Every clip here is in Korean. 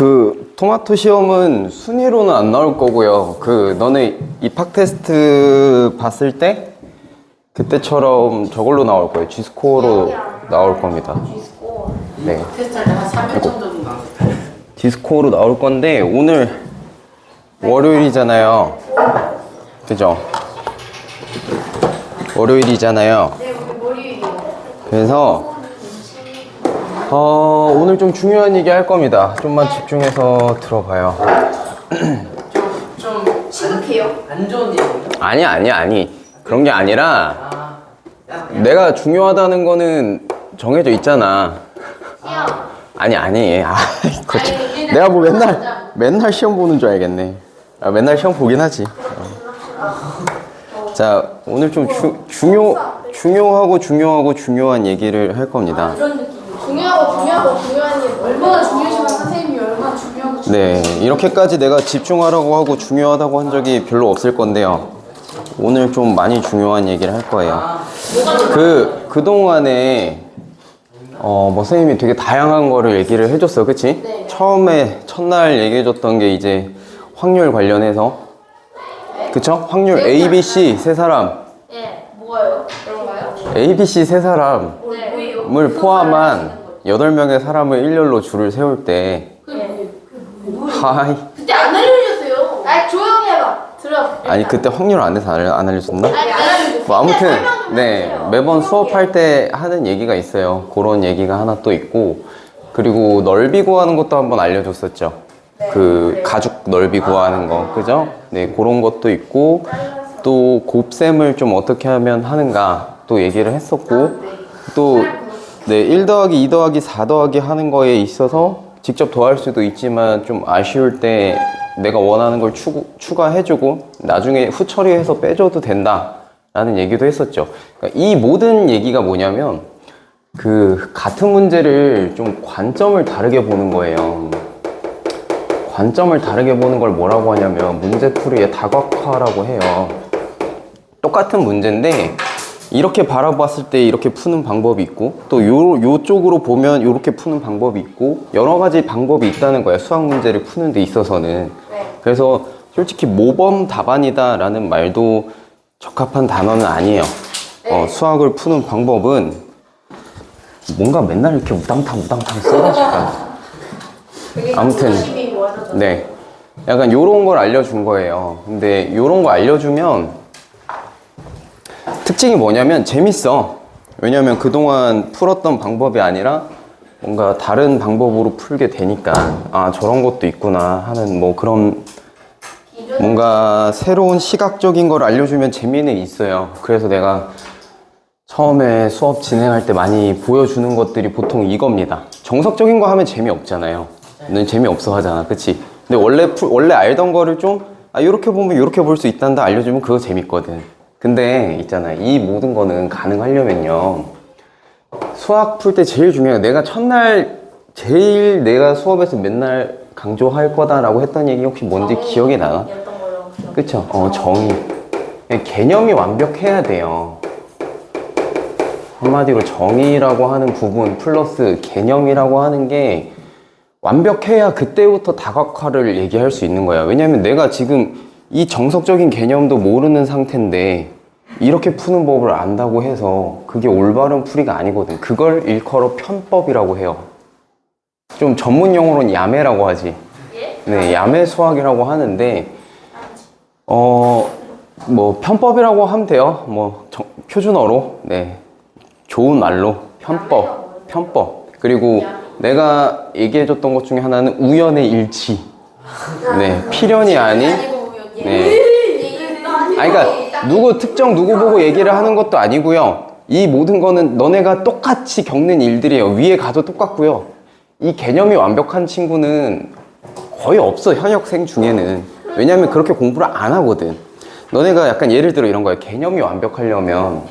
그 토마토 시험은 순위로는 안 나올 거고요. 그 너네 입학 테스트 봤을 때 그때처럼 저걸로 나올 거예요. G스코어로 나올 겁니다. G스코어. 네. 테스트할 때한 3일 정도는 나올 거예요. G스코어로 나올 건데 오늘 월요일이잖아요. 그죠? 월요일이잖아요. 네, 우리 월요일이요. 그래서 오늘 좀 중요한 얘기 할 겁니다. 좀만 집중해서 들어봐요. 좀 시급해요. 안 좋은 내용이요? 아니. 그런 게 아니라 아, 내가 중요하다는 거는 정해져 있잖아. 아니. 내가 뭐 맨날 시험 보는 줄 알겠네. 맨날 시험 보긴 하지. 자, 오늘 좀 중요한 얘기를 할 겁니다. 그런 느낌. 중요한 일 얼마나 중요하시면 선생님이 얼마나 중요하고 네, 이렇게까지 내가 집중하라고 하고 중요하다고 한 적이 별로 없을 건데요. 오늘 좀 많이 중요한 얘기를 할 거예요. 그동안에 선생님이 되게 다양한 거를 얘기를 해줬어, 그치? 네. 처음에 첫날 얘기해줬던 게 이제 확률 관련해서, 그쵸? 확률 A, B, C 세 사람, 예, 뭐가요? 그런가요? A, B, C 세 사람을 뭐예요? 포함한 8명의 사람을 일렬로 줄을 세울 때, 하이. 그때 안 알려주셨어요. 아, 조용히 해봐. 들어. 아니, 그때 확률 안 돼서 안 알려줬나? 안 알려주셨어요. 뭐 아무튼 네, 매번 수업할 때 하는 얘기가 있어요. 그런 얘기가 하나 또 있고, 그리고 넓이 구하는 것도 한번 알려줬었죠. 그 가죽 넓이 구하는 거, 그죠? 네, 그런 것도 있고, 또 곱셈을 좀 어떻게 하면 하는가 또 얘기를 했었고, 또 네, 1 더하기 2 더하기 4 더하기 하는 거에 있어서 직접 더할 수도 있지만 좀 아쉬울 때 내가 원하는 걸 추가해주고 나중에 후처리해서 빼줘도 된다 라는 얘기도 했었죠. 그러니까 이 모든 얘기가 뭐냐면 그 같은 문제를 좀 관점을 다르게 보는 거예요. 관점을 다르게 보는 걸 뭐라고 하냐면 문제풀이의 다각화라고 해요. 똑같은 문제인데 이렇게 바라봤을 때 이렇게 푸는 방법이 있고, 또 요쪽으로 보면 이렇게 푸는 방법이 있고, 여러 가지 방법이 있다는 거야, 수학 문제를 푸는 데 있어서는. 그래서 솔직히 모범 답안이다 라는 말도 적합한 단어는 아니에요. 수학을 푸는 방법은 뭔가 맨날 이렇게 우당탕 써가지고. 아무튼 네, 약간 요런 걸 알려준 거예요. 근데 요런 거 알려주면 특징이 뭐냐면 재밌어. 왜냐면 그동안 풀었던 방법이 아니라 뭔가 다른 방법으로 풀게 되니까, 아, 저런 것도 있구나 하는 뭐 그런 뭔가 새로운 시각적인 걸 알려주면 재미는 있어요. 그래서 내가 처음에 수업 진행할 때 많이 보여주는 것들이 보통 이겁니다. 정석적인 거 하면 재미없잖아요. 넌 재미없어 하잖아, 그치? 근데 원래 알던 거를 좀, 이렇게 보면 이렇게 볼 수 있단다 알려주면 그거 재밌거든. 근데 있잖아, 이 모든 거는 가능하려면요, 수학 풀 때 제일 중요한, 내가 첫날 제일 내가 수업에서 맨날 강조할 거다라고 했던 얘기 혹시 뭔지 기억이 나나? 그쵸? 정의. 개념이 완벽해야 돼요. 한마디로 정의라고 하는 부분 플러스 개념이라고 하는 게 완벽해야 그때부터 다각화를 얘기할 수 있는 거야. 왜냐면 내가 지금 이 정석적인 개념도 모르는 상태인데 이렇게 푸는 법을 안다고 해서 그게 올바른 풀이가 아니거든. 그걸 일컬어 편법이라고 해요. 좀 전문 용어로는 야매라고 하지. 네, 야매 수학이라고 하는데 뭐 편법이라고 하면 돼요. 뭐 표준어로. 네, 좋은 말로 편법. 그리고 내가 얘기해줬던 것 중에 하나는 우연의 일치. 네, 필연이 아닌. 네. 그러니까 누구 보고 얘기를 하는 것도 아니고요. 이 모든 거는 너네가 똑같이 겪는 일들이에요. 위에 가도 똑같고요. 이 개념이 완벽한 친구는 거의 없어, 현역생 중에는. 왜냐면 그렇게 공부를 안 하거든. 너네가 약간 예를 들어 이런 거야. 개념이 완벽하려면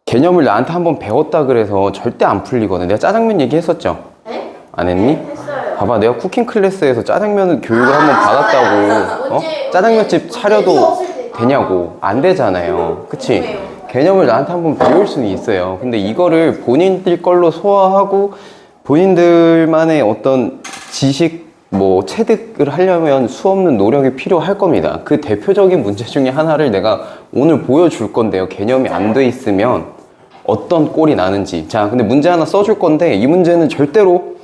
개념을 나한테 한번 배웠다 그래서 절대 안 풀리거든. 내가 짜장면 얘기했었죠? 네? 안 했니? 했어요. 봐봐, 내가 쿠킹 클래스에서 짜장면 교육을 한번 받았다고. 짜장면집 차려도 되냐고. 안 되잖아요. 그치? 개념을 나한테 한번 배울 수는 있어요. 근데 이거를 본인들 걸로 소화하고 본인들만의 어떤 지식 뭐 체득을 하려면 수없는 노력이 필요할 겁니다. 그 대표적인 문제 중에 하나를 내가 오늘 보여줄 건데요. 개념이 안 돼 있으면 어떤 꼴이 나는지. 자, 근데 문제 하나 써줄 건데 이 문제는 절대로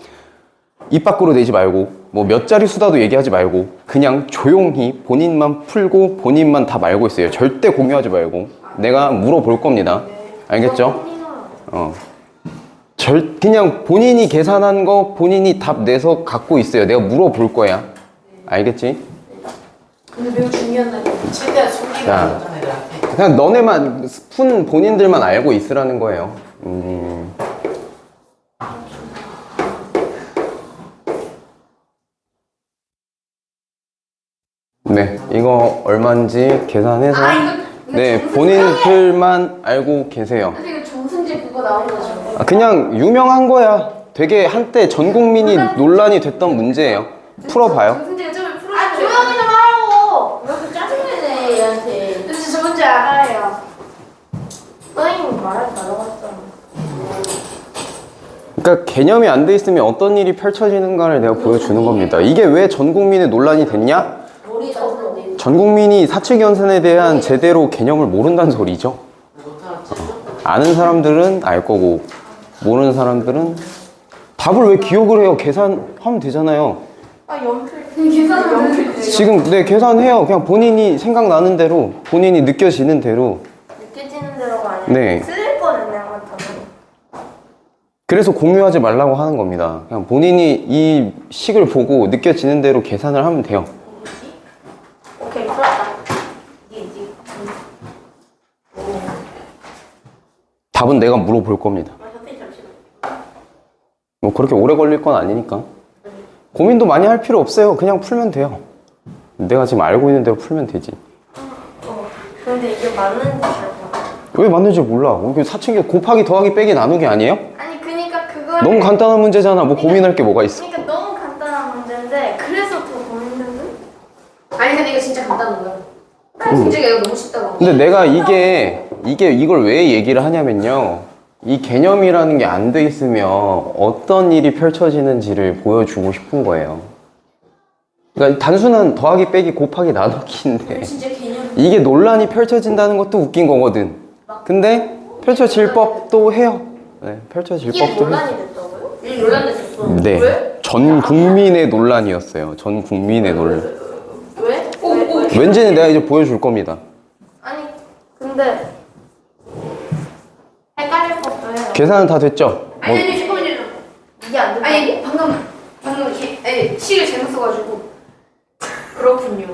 입 밖으로 내지 말고 뭐 몇 자리 수다도 얘기하지 말고 그냥 조용히 본인만 풀고 본인만 다 말고 있어요. 절대 공유하지 말고 내가 물어볼 겁니다. 알겠죠? 그냥 본인이 계산한 거 본인이 답 내서 갖고 있어요. 내가 물어볼 거야. 알겠지? 근데 매우 중요한 날. 최대한 숨기고 자. 있잖아 애들한테. 그냥 너네만 본인들만 알고 있으라는 거예요. 네, 이거 얼마인지 계산해서 네, 본인들만 알고 계세요. 근데 이거 정승재 그거 나온 거죠. 그냥 유명한 거야. 되게 한때 전 국민이 논란이 됐던 문제예요. 풀어봐요. 정승재가 처음에 풀어준 조용히 좀 하라고. 왜 이렇게 짜증내네 얘한테. 근데 저 문제 알아요. 선생님 말하지 말라고 했잖아. 그러니까 개념이 안 돼 있으면 어떤 일이 펼쳐지는가를 내가 보여주는 겁니다. 이게 왜 전 국민의 논란이 됐냐? 전 국민이 사칙연산에 대한 제대로 개념을 모른다는 소리죠. 아는 사람들은 알 거고 모르는 사람들은 답을 왜 기억을 해요? 계산하면 되잖아요. 아 연필. 계산하면 연필. 지금 네 계산해요. 그냥 본인이 생각나는 대로 본인이 느껴지는 대로. 느껴지는 대로가 아니라 네. 쓸 거는 내가 맡아서. 그래서 공유하지 말라고 하는 겁니다. 그냥 본인이 이 식을 보고 느껴지는 대로 계산을 하면 돼요. 오케이 풀었다. 답은 내가 물어볼 겁니다. 선생님 잠시만. 뭐 그렇게 오래 걸릴 건 아니니까 고민도 많이 할 필요 없어요. 그냥 풀면 돼요. 내가 지금 알고 있는 대로 풀면 되지. 근데 이게 맞는지 잘 몰라. 왜 맞는지 몰라. 이게 사칭기 곱하기 더하기 빼기 나누기 아니에요? 아니 그니까 그걸 너무 간단한 문제잖아. 뭐 고민할 게 뭐가 있어. 그러니까 너무 간단한 문제인데 그래서 더 고민되는? 아니 근데 이거 진짜 간단한 거야. 문제가 이거 너무 쉽다고. 근데 내가 이걸 왜 얘기를 하냐면요. 이 개념이라는 게 안 돼 있으면 어떤 일이 펼쳐지는지를 보여주고 싶은 거예요. 그러니까 단순한 더하기 빼기 곱하기 나누기인데 진짜 개념. 이게 논란이 펼쳐진다는 것도 웃긴 거거든. 근데 펼쳐질 법도 해요. 네, 펼쳐질 이게 법도 해요. 논란이 됐다고요? 이게 논란이 됐어. 네, 왜? 전 국민의 논란이었어요. 전 국민의 논란. 왜? 왠지는 내가 이제 보여줄 겁니다. 아니 근데 헷갈릴 법도 해요. 계산은 다 됐죠? 아니 잠깐만요. 이게 안 된다. 아니 방금 식을 잘못 써가지고 그렇군요.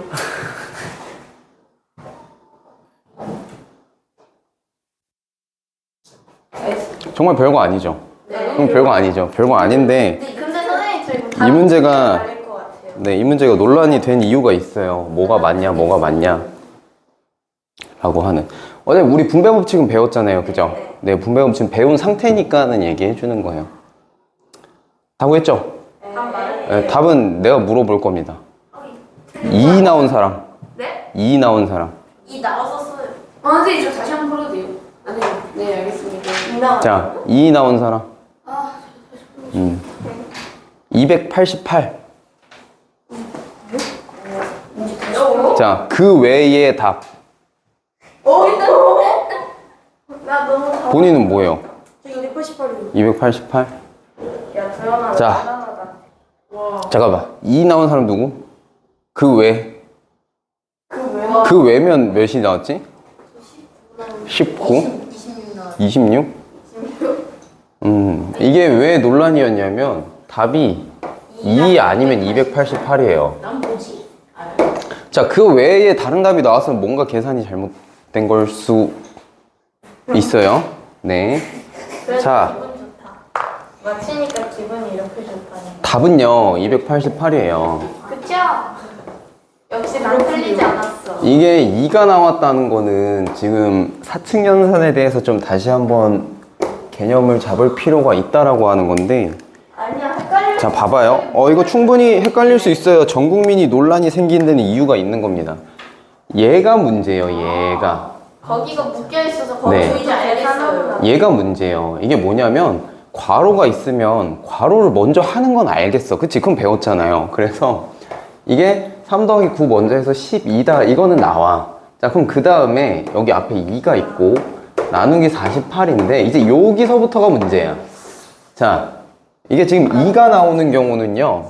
정말 별거 아니죠. 네. 별거 아니죠. 별거 아닌데 근데 선생님 지금 이 문제가 다를 것 같아요. 네, 이 문제가 논란이 된 이유가 있어요. 뭐가 맞냐, 뭐가 맞냐 라고 하는. 어제 우리 분배 법칙은 배웠잖아요. 그죠? 네, 분배 법칙 배운 상태니까는 얘기해 주는 거예요. 다 구했죠? 네, 답은 내가 물어볼 겁니다. 2 나온 사람. 네? 2 나온 사람. 이 나와서 써요. 선생님 저 다시 한 번 풀어도 돼요? 아니요. 네 알겠습니다. 이 나와. 자, 2 나온 사람. 288. 자, 그 외의 답. 나 너무 다. 본인은 뭐예요? 저 288이요. 288? 야 조연아. 자. 대단하다. 와. 잠깐만. 2 나온 사람 누구? 그 외. 그 외면 몇이 나왔지? 19? 26 나와. 26? 이게 왜 논란이었냐면 답이 2 아니면 288이에요. 난 뭐지? 자, 그 외에 다른 답이 나왔으면 뭔가 계산이 잘못된 걸 수 있어요. 네. 그래도 자. 기분 좋다. 맞히니까 기분이 이렇게 좋다니. 답은요, 288이에요. 그쵸? 역시 난 틀리지 않았어. 이게 2가 나왔다는 거는 지금 사측연산에 대해서 좀 다시 한번 개념을 잡을 필요가 있다라고 하는 건데, 아니야 헷갈려. 자, 봐봐요. 이거 충분히 헷갈릴 수 있어요. 전 국민이 논란이 생긴 데는 이유가 있는 겁니다. 얘가 문제예요, 얘가. 거기가 묶여 있어서 거기 네. 보이지 않겠어요. 얘가 문제예요. 이게 뭐냐면 괄호가 있으면 괄호를 먼저 하는 건 알겠어. 그치? 그럼 배웠잖아요. 그래서 이게 3 더하기 9 먼저 해서 12다. 이거는 나와. 자, 그럼 그 다음에 여기 앞에 2가 있고 나누기 48인데 이제 여기서부터가 문제야. 자, 이게 지금 2가 나오는 경우는요.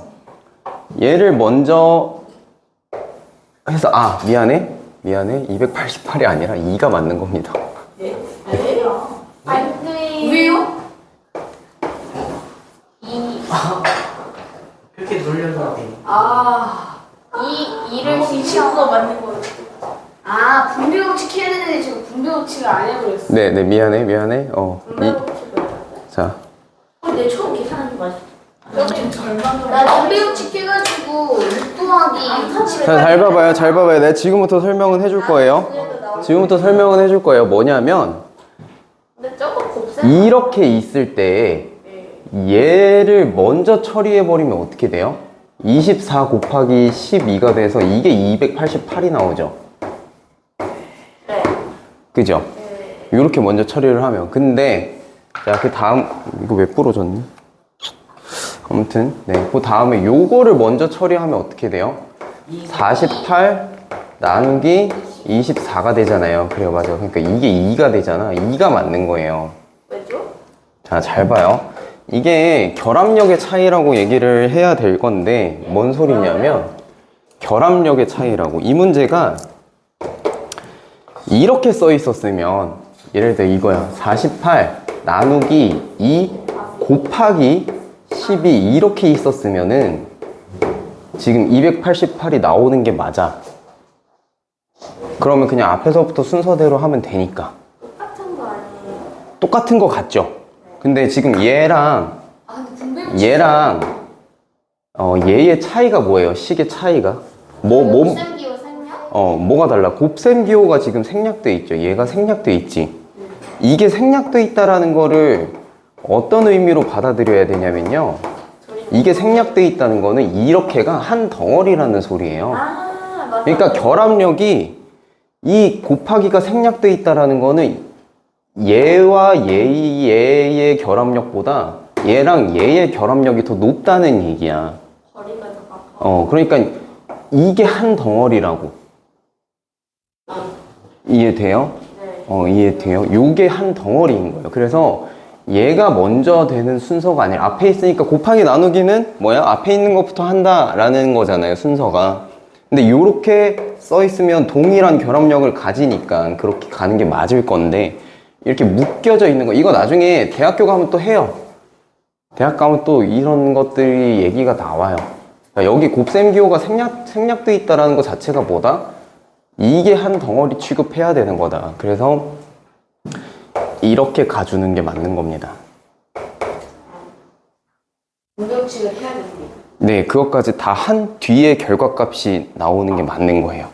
얘를 먼저 해서 미안해. 288이 아니라 2가 맞는 겁니다. 아니 근데 왜요? 이 그렇게 놀려서 돼. 이를 친구가 맞는 거예요. 분배 법칙 해야 되는데 지금 분배 법칙을 안 해버렸어. 네, 미안해. 분배 법칙을. 자, 내 처음 계산한 게 맞아. 나 분배 법칙 해가지고 6 더하기 잘 봐봐요. 내가 지금부터 설명은 해줄 거예요. 뭐냐면 근데 저거 곱셈. 이렇게 있을 때 얘를 먼저 처리해버리면 어떻게 돼요? 24 곱하기 12가 돼서 이게 288이 나오죠. 네. 그죠? 이렇게 먼저 처리를 하면. 근데 자, 그 다음 이거 왜 부러졌니? 아무튼 그 다음에 요거를 먼저 처리하면 어떻게 돼요? 48 나누기 24가 되잖아요. 그래요, 맞아. 그러니까 이게 2가 되잖아. 2가 맞는 거예요. 왜죠? 자, 잘 봐요. 이게 결합력의 차이라고 얘기를 해야 될 건데 뭔 소리냐면 결합력의 차이라고. 이 문제가 이렇게 써 있었으면 예를 들어 이거야. 48 나누기 2 곱하기 12 이렇게 있었으면은 지금 288이 나오는 게 맞아. 그러면 그냥 앞에서부터 순서대로 하면 되니까. 똑같은 거 아니에요? 똑같은 거 같죠? 근데 지금 얘랑 근데 분배 법칙. 얘의 차이가 뭐예요? 식의 차이가? 곱셈 기호 생략? 뭐가 달라? 곱셈 기호가 지금 생략돼 있죠. 얘가 생략돼 있지. 이게 생략돼 있다라는 거를 어떤 의미로 받아들여야 되냐면요. 이게 생략돼 있다는 거는 이렇게가 한 덩어리라는 소리예요. 맞아. 그러니까 결합력이 이 곱하기가 생략돼 있다라는 거는 얘와 얘의 결합력보다 얘랑 얘의 결합력이 더 높다는 얘기야. 거리가 더 가까워. 그러니까 이게 한 덩어리라고. 이해돼요? 네. 이해돼요? 요게 한 덩어리인 거예요. 그래서 얘가 먼저 되는 순서가 아니라 앞에 있으니까 곱하기 나누기는 뭐야? 앞에 있는 것부터 한다라는 거잖아요, 순서가. 근데 요렇게 써 있으면 동일한 결합력을 가지니까 그렇게 가는 게 맞을 건데 이렇게 묶여져 있는 거, 이거 나중에 대학교 가면 또 해요. 대학 가면 또 이런 것들이 얘기가 나와요. 그러니까 여기 곱셈 기호가 생략돼 있다라는 것 자체가 뭐다? 이게 한 덩어리 취급해야 되는 거다. 그래서 이렇게 가주는 게 맞는 겁니다. 분배 법칙을 해야 됩니다. 네, 그것까지 다 한 뒤에 결과값이 나오는 게 맞는 거예요.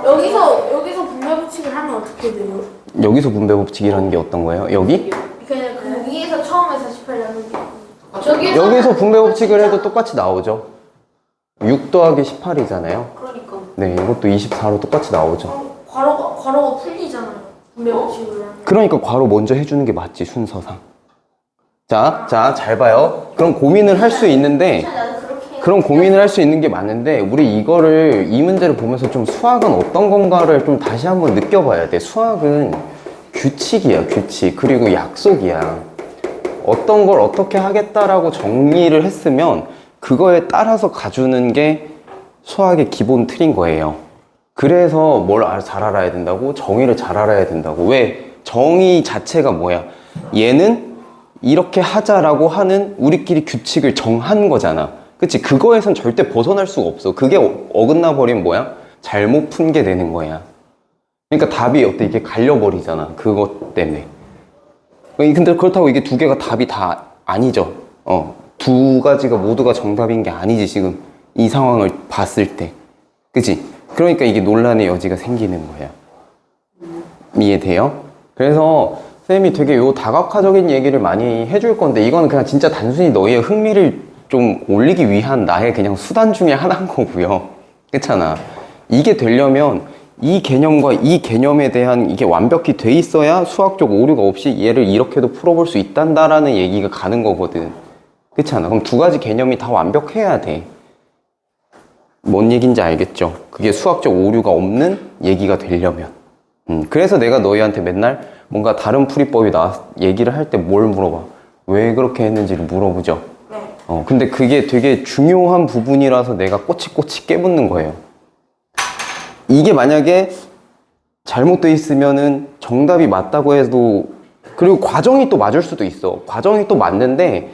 여기서 분배 법칙을 하면 어떻게 돼요? 여기서 분배 법칙이라는 게 어떤 거예요? 여기? 그냥 그 위에서 처음에 48 나누기. 저기에서 여기서 분배 법칙을 해도 똑같이 나오죠. 6 더하기 18이잖아요. 그러니까. 네, 이것도 24로 똑같이 나오죠. 괄호가 풀리잖아요. 분배 법칙으로 하면. 그러니까 괄호 먼저 해주는 게 맞지, 순서상. 자, 잘 봐요. 그럼 고민을 할 수 있는데, 나도 그렇게 해요. 그런 고민을 할 수 있는 게 맞는데, 우리 이 문제를 보면서 좀 수학은 어떤 건가를 좀 다시 한번 느껴봐야 돼. 수학은 규칙이야, 규칙. 그리고 약속이야. 어떤 걸 어떻게 하겠다라고 정리를 했으면, 그거에 따라서 가주는 게 수학의 기본 틀인 거예요. 그래서 뭘 잘 알아야 된다고? 정의를 잘 알아야 된다고. 왜? 정의 자체가 뭐야? 얘는 이렇게 하자라고 하는 우리끼리 규칙을 정한 거잖아. 그치? 그거에선 절대 벗어날 수가 없어. 그게 어긋나 버리면 뭐야? 잘못 푼 게 되는 거야. 그러니까 답이 어때? 이게 갈려버리잖아. 그것 때문에. 근데 그렇다고 이게 두 개가 답이 다 아니죠. 두 가지가 모두가 정답인 게 아니지, 지금. 이 상황을 봤을 때. 그치? 그러니까 이게 논란의 여지가 생기는 거야. 이해돼요? 그래서 쌤이 되게 요 다각화적인 얘기를 많이 해줄 건데 이거는 그냥 진짜 단순히 너희의 흥미를 좀 올리기 위한 나의 그냥 수단 중에 하나인 거고요. 그렇잖아. 이게 되려면 이 개념과 이 개념에 대한 이게 완벽히 돼 있어야 수학적 오류가 없이 얘를 이렇게도 풀어볼 수 있단다라는 얘기가 가는 거거든. 그렇지 않아? 그럼 두 가지 개념이 다 완벽해야 돼. 뭔 얘기인지 알겠죠? 그게 수학적 오류가 없는 얘기가 되려면. 그래서 내가 너희한테 맨날 뭔가 다른 풀이법이 얘기를 할 때 뭘 물어봐? 왜 그렇게 했는지를 물어보죠. 네. 근데 그게 되게 중요한 부분이라서 내가 꼬치꼬치 깨묻는 거예요. 이게 만약에 잘못돼 있으면은 정답이 맞다고 해도, 그리고 과정이 또 맞을 수도 있어. 과정이 또 맞는데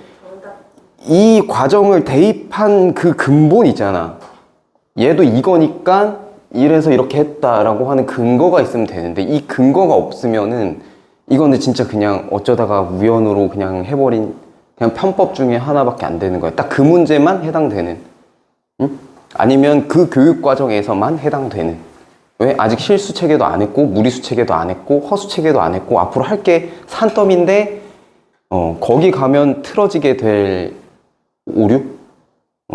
이 과정을 대입한 그 근본 있잖아. 얘도 이거니까 이래서 이렇게 했다라고 하는 근거가 있으면 되는데, 이 근거가 없으면은 이거는 진짜 그냥 어쩌다가 우연으로 그냥 해버린 그냥 편법 중에 하나밖에 안 되는 거야. 딱 그 문제만 해당되는. 응? 아니면 그 교육 과정에서만 해당되는. 왜? 아직 실수 체계도 안 했고 무리수 체계도 안 했고 허수 체계도 안 했고 앞으로 할 게 산더미인데 거기 가면 틀어지게 될 오류?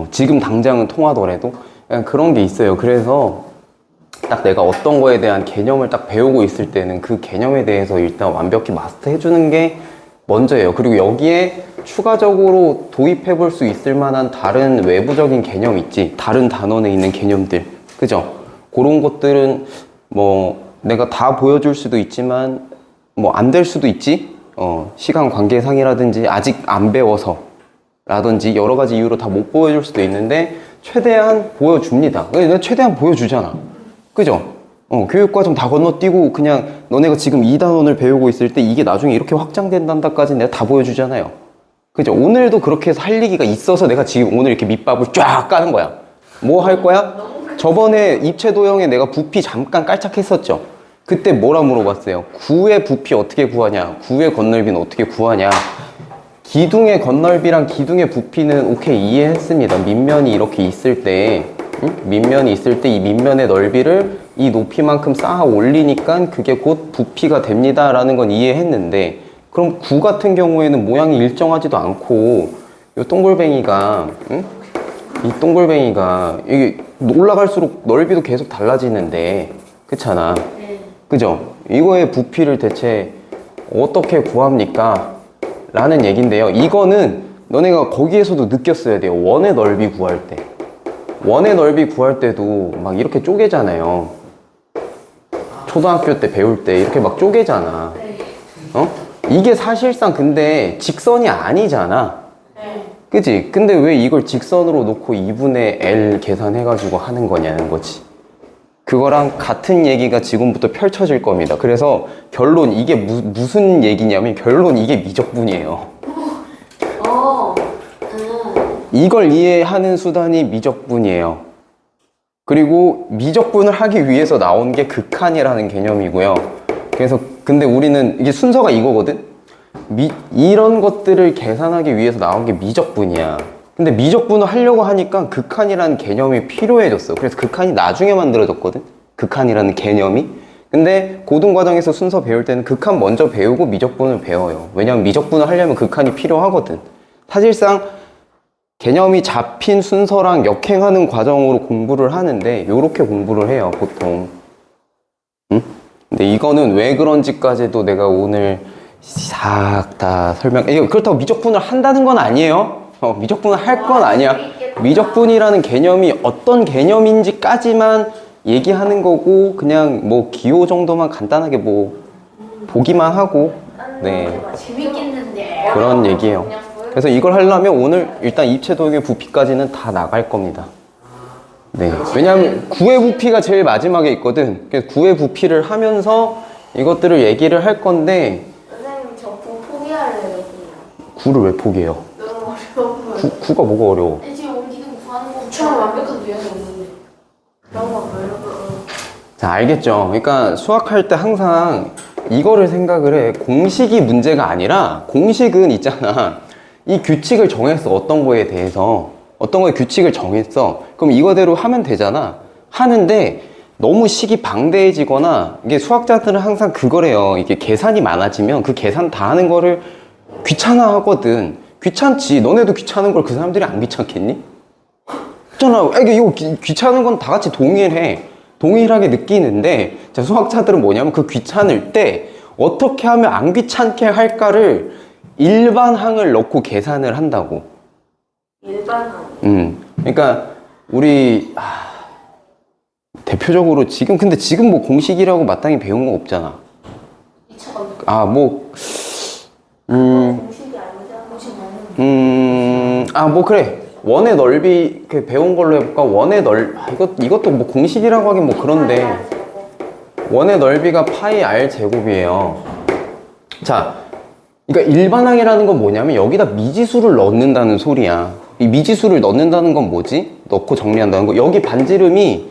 지금 당장은 통하더라도 그냥 그런 게 있어요. 그래서 딱 내가 어떤 거에 대한 개념을 딱 배우고 있을 때는 그 개념에 대해서 일단 완벽히 마스터해 주는 게 먼저예요. 그리고 여기에 추가적으로 도입해 볼 수 있을 만한 다른 외부적인 개념 있지, 다른 단원에 있는 개념들, 그죠? 그런 것들은 뭐 내가 다 보여줄 수도 있지만 뭐 안 될 수도 있지. 시간 관계상이라든지 아직 안 배워서 라든지 여러 가지 이유로 다 못 보여줄 수도 있는데 최대한 보여줍니다. 내가 최대한 보여주잖아. 그죠? 교육과정 다 건너뛰고 그냥 너네가 지금 2단원을 배우고 있을 때 이게 나중에 이렇게 확장된다까지 내가 다 보여주잖아요. 그죠? 오늘도 그렇게 해서 할 얘기가 있어서 내가 지금 오늘 이렇게 밑밥을 쫙 까는 거야. 뭐 할 거야? 저번에 입체도형에 내가 부피 잠깐 깔짝했었죠. 그때 뭐라 물어봤어요? 구의 부피 어떻게 구하냐? 구의 건널비는 어떻게 구하냐? 기둥의 건널비랑 기둥의 부피는 오케이 이해했습니다. 밑면이 이렇게 있을 때, 밑면이 있을 때 이 밑면의 넓이를 이 높이만큼 쌓아 올리니까 그게 곧 부피가 됩니다 라는 건 이해했는데, 그럼 구 같은 경우에는 모양이 일정하지도 않고 이 동글뱅이가 이 동글뱅이가 이게 올라갈수록 넓이도 계속 달라지는데, 그렇잖아. 그죠? 이거의 부피를 대체 어떻게 구합니까? 라는 얘기인데요. 이거는 너네가 거기에서도 느꼈어야 돼요. 원의 넓이 구할 때. 원의 넓이 구할 때도 막 이렇게 쪼개잖아요. 초등학교 때 배울 때 이렇게 막 쪼개잖아. 이게 사실상 근데 직선이 아니잖아. 그치? 근데 왜 이걸 직선으로 놓고 2분의 L 계산해가지고 하는 거냐는 거지. 그거랑 같은 얘기가 지금부터 펼쳐질 겁니다. 그래서 결론, 이게 무슨 얘기냐면 결론 이게 미적분이에요. 이걸 이해하는 수단이 미적분이에요. 그리고 미적분을 하기 위해서 나온 게 극한이라는 개념이고요. 그래서 근데 우리는 이게 순서가 이거거든? 이런 것들을 계산하기 위해서 나온 게 미적분이야. 근데 미적분을 하려고 하니까 극한이라는 개념이 필요해졌어. 그래서 극한이 나중에 만들어졌거든? 극한이라는 개념이. 근데 고등과정에서 순서 배울 때는 극한 먼저 배우고 미적분을 배워요. 왜냐면 미적분을 하려면 극한이 필요하거든. 사실상 개념이 잡힌 순서랑 역행하는 과정으로 공부를 하는데 요렇게 공부를 해요, 보통. 응? 근데 이거는 왜 그런지까지도 내가 오늘 싹 다 그렇다고 미적분을 한다는 건 아니에요. 미적분을 할 건 아니야. 미적분이라는 개념이 어떤 개념인지까지만 얘기하는 거고, 그냥 뭐 기호 정도만 간단하게 뭐 보기만 하고, 네, 재밌겠는데. 그런 얘기예요. 그래서 이걸 하려면 오늘 일단 입체도형의 부피까지는 다 나갈 겁니다. 네, 왜냐하면 구의 부피가 제일 마지막에 있거든. 그래서 구의 부피를 하면서 이것들을 얘기를 할 건데, 선생님 저 포기할래요. 구를 왜 포기해요? 너무 어려워요. 구가 뭐가 어려워? 지금 옮기는 구하는 거처럼 완벽한 유형이 없는데 그런 거 어려워. 자, 알겠죠? 그러니까 수학할 때 항상 이거를 생각을 해. 공식이 문제가 아니라, 공식은 있잖아. 이 규칙을 정했어. 어떤 거에 대해서. 어떤 거에 규칙을 정했어. 그럼 이거대로 하면 되잖아. 하는데 너무 식이 방대해지거나, 이게 수학자들은 항상 그거래요. 이게 계산이 많아지면 그 계산 다 하는 거를 귀찮아 하거든. 귀찮지. 너네도 귀찮은 걸 그 사람들이 안 귀찮겠니? 있잖아. 이거 귀찮은 건 다 같이 동일해. 동일하게 느끼는데, 자, 수학자들은 뭐냐면 그 귀찮을 때 어떻게 하면 안 귀찮게 할까를 일반항을 넣고 계산을 한다고. 일반항. 그러니까 우리 대표적으로 근데 지금 뭐 공식이라고 마땅히 배운 거 없잖아. 2차가 뭐 공식이 아니죠? 공식 아니죠? 뭐 그래. 원의 넓이 배운 걸로 해볼까? 이것도 뭐 공식이라고 하긴 뭐 그런데 원의 넓이가 파이 r 제곱이에요. 자, 그러니까 일반항이라는 건 뭐냐면 여기다 미지수를 넣는다는 소리야. 이 미지수를 넣는다는 건 뭐지? 넣고 정리한다는 거. 여기 반지름이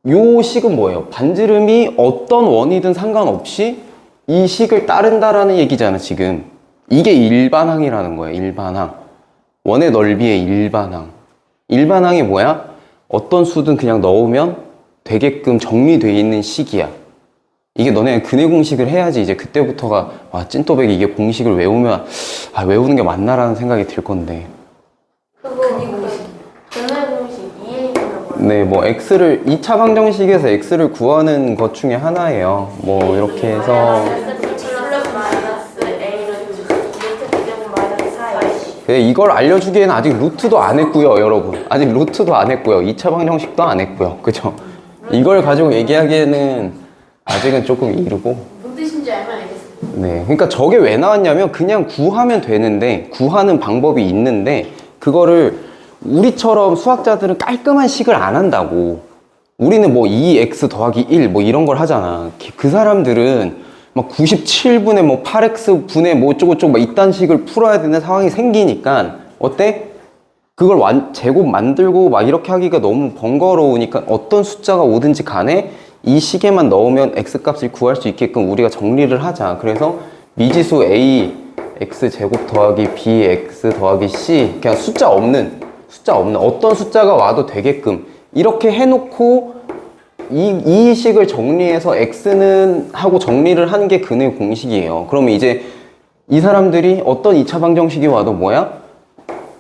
요 식은 뭐예요? 반지름이 어떤 원이든 상관없이 이 식을 따른다라는 얘기잖아, 지금. 이게 일반항이라는 거야, 일반항. 원의 넓이의 일반항. 일반항이 뭐야? 어떤 수든 그냥 넣으면 되게끔 정리되어 있는 식이야. 이게 너네 근해 공식을 해야지 이제 그때부터가 찐또백이 이게 공식을 외우면 외우는 게 맞나라는 생각이 들 건데. 그거 공식. 근해 공식 이해해주는 거. 네, 뭐 x를 2차 방정식에서 x를 구하는 것 중에 하나예요. 뭐 이렇게 해서 이걸 알려주기에는 아직 루트도 안 했고요, 여러분. 아직 루트도 안 했고요. 2차 방정식도 안 했고요. 그죠? 이걸 가지고 얘기하기에는 아직은 조금 이르고. 무슨 뜻인지 알면 알겠습니다. 네. 그러니까 저게 왜 나왔냐면 그냥 구하면 되는데, 구하는 방법이 있는데, 그거를 우리처럼 수학자들은 깔끔한 식을 안 한다고. 우리는 뭐 2x 더하기 1 뭐 이런 걸 하잖아. 그 사람들은 막 97분의 뭐 8x 분의 뭐 어쩌고저쩌고 막 이딴 식을 풀어야 되는 상황이 생기니까 어때? 그걸 제곱 만들고 막 이렇게 하기가 너무 번거로우니까 어떤 숫자가 오든지 간에 이 식에만 넣으면 x 값을 구할 수 있게끔 우리가 정리를 하자. 그래서 미지수 a x 제곱 더하기 b x 더하기 c 그냥 숫자 없는 어떤 숫자가 와도 되게끔 이렇게 해놓고 이 식을 정리해서 x는 하고 정리를 한 게 근해 공식이에요. 그러면 이제 이 사람들이 어떤 2차 방정식이 와도 뭐야?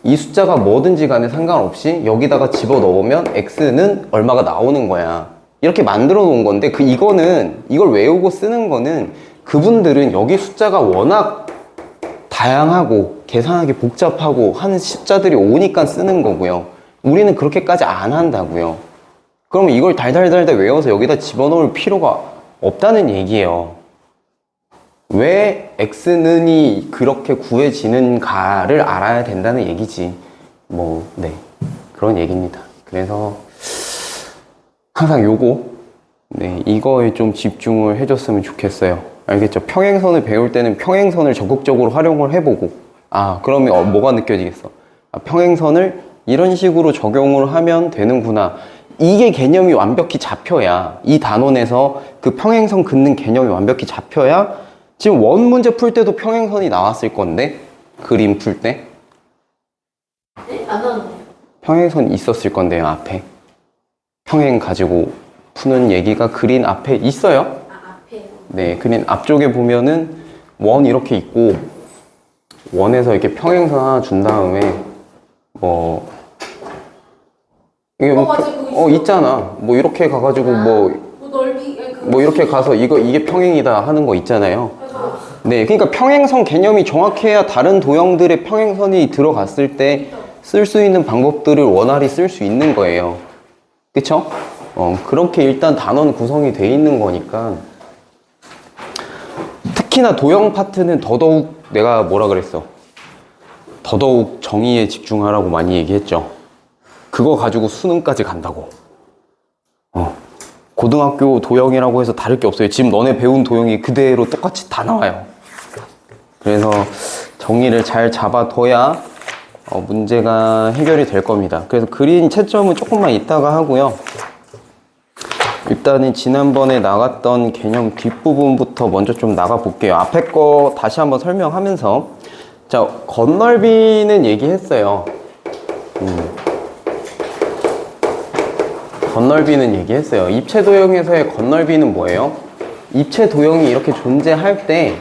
이 숫자가 뭐든지 간에 상관없이 여기다가 집어 넣으면 x는 얼마가 나오는 거야. 이렇게 만들어 놓은 건데 이걸 외우고 쓰는 거는 그분들은 여기 숫자가 워낙 다양하고 계산하기 복잡하고 하는 숫자들이 오니까 쓰는 거고요. 우리는 그렇게까지 안 한다고요. 그러면 이걸 달달달달 외워서 여기다 집어넣을 필요가 없다는 얘기예요. 왜 x는이 그렇게 구해지는가를 알아야 된다는 얘기지. 네. 그런 얘기입니다. 그래서 항상 이거에 좀 집중을 해줬으면 좋겠어요. 알겠죠? 평행선을 배울 때는 평행선을 적극적으로 활용을 해보고, 그러면 뭐가 느껴지겠어? 평행선을 이런 식으로 적용을 하면 되는구나. 이게 개념이 완벽히 잡혀야, 이 단원에서 그 평행선 긋는 개념이 완벽히 잡혀야 지금 원 문제 풀 때도 평행선이 나왔을 건데, 그림 풀 때 네? 안 나왔네요. 평행선이 있었을 건데요, 앞에. 평행 가지고 푸는 얘기가 그린 앞에 있어요. 앞에. 네, 그린 앞쪽에 보면은 원 이렇게 있고, 원에서 이렇게 평행선 하나 준 다음에 이게 있잖아. 이렇게 가가지고 넓이 이렇게 가서 이게 평행이다 하는 거 있잖아요. 네, 그러니까 평행선 개념이 정확해야 다른 도형들의 평행선이 들어갔을 때 쓸 수 있는 방법들을 원활히 쓸 수 있는 거예요. 그쵸? 그렇게 일단 단원 구성이 돼 있는 거니까. 특히나 도형 파트는 더더욱 내가 뭐라 그랬어? 더더욱 정의에 집중하라고 많이 얘기했죠. 그거 가지고 수능까지 간다고. 고등학교 도형이라고 해서 다를 게 없어요. 지금 너네 배운 도형이 그대로 똑같이 다 나와요. 그래서 정의를 잘 잡아둬야 문제가 해결이 될 겁니다. 그래서 그린 채점은 조금만 이따가 하고요. 일단은 지난번에 나갔던 개념 뒷부분부터 먼저 좀 나가 볼게요. 앞에 거 다시 한번 설명하면서, 자, 건널비는 얘기했어요. 건널비는 얘기했어요. 입체 도형에서의 건널비는 뭐예요? 입체 도형이 이렇게 존재할 때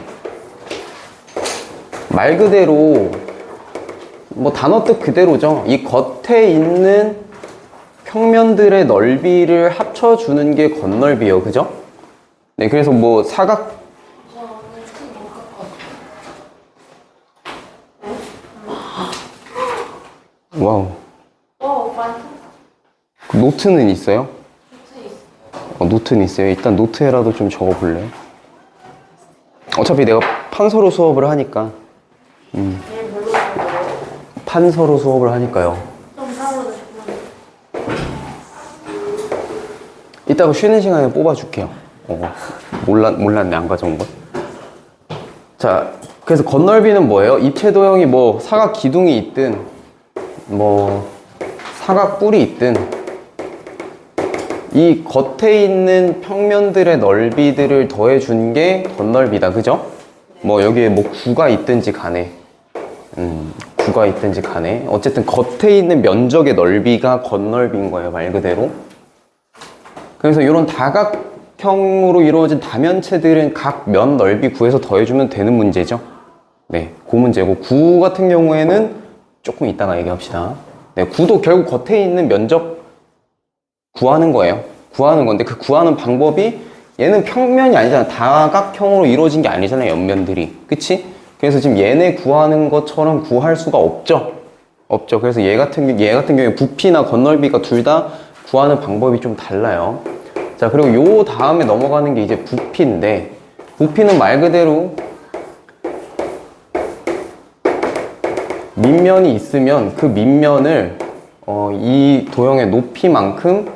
말 그대로 단어 뜻 그대로죠. 이 겉에 있는 평면들의 넓이를 합쳐주는 게 건널비예요. 그죠? 네, 그래서 뭐 사각 와우. 많다. 그 노트는 있어요? 노트는 있어요. 일단 노트에라도 좀 적어볼래요? 어차피 내가 판서로 수업을 하니까 얘 뭘로 적어요? 판서로 수업을 하니까요. 좀 사고도 싶은데. 이따가 쉬는 시간에 뽑아줄게요. 몰랐네, 안 가져온 걸. 자, 그래서 건널비는 뭐예요? 입체 도형이 뭐 사각 기둥이 있든 뭐 사각 뿔이 있든 이 겉에 있는 평면들의 넓이들을 더해준 게 건널비다. 그죠? 뭐 여기에 뭐 구가 있든지 간에 구가 있든지 간에 어쨌든 겉에 있는 면적의 넓이가 건널비인 거예요, 말 그대로. 그래서 이런 다각형으로 이루어진 다면체들은 각 면 넓이 구해서 더해주면 되는 문제죠. 네, 그 문제고, 구 같은 경우에는 조금 이따가 얘기합시다. 네, 구도 결국 겉에 있는 면적 구하는 거예요. 구하는 건데 그 구하는 방법이 얘는 평면이 아니잖아. 다각형으로 이루어진 게 아니잖아요, 옆면들이. 그치? 그래서 지금 얘네 구하는 것처럼 구할 수가 없죠. 없죠. 그래서 얘 같은 경우에 부피나 건널비가 둘 다 구하는 방법이 좀 달라요. 자, 그리고 요 다음에 넘어가는 게 이제 부피인데, 부피는 말 그대로 밑면이 있으면 그 밑면을 이 도형의 높이만큼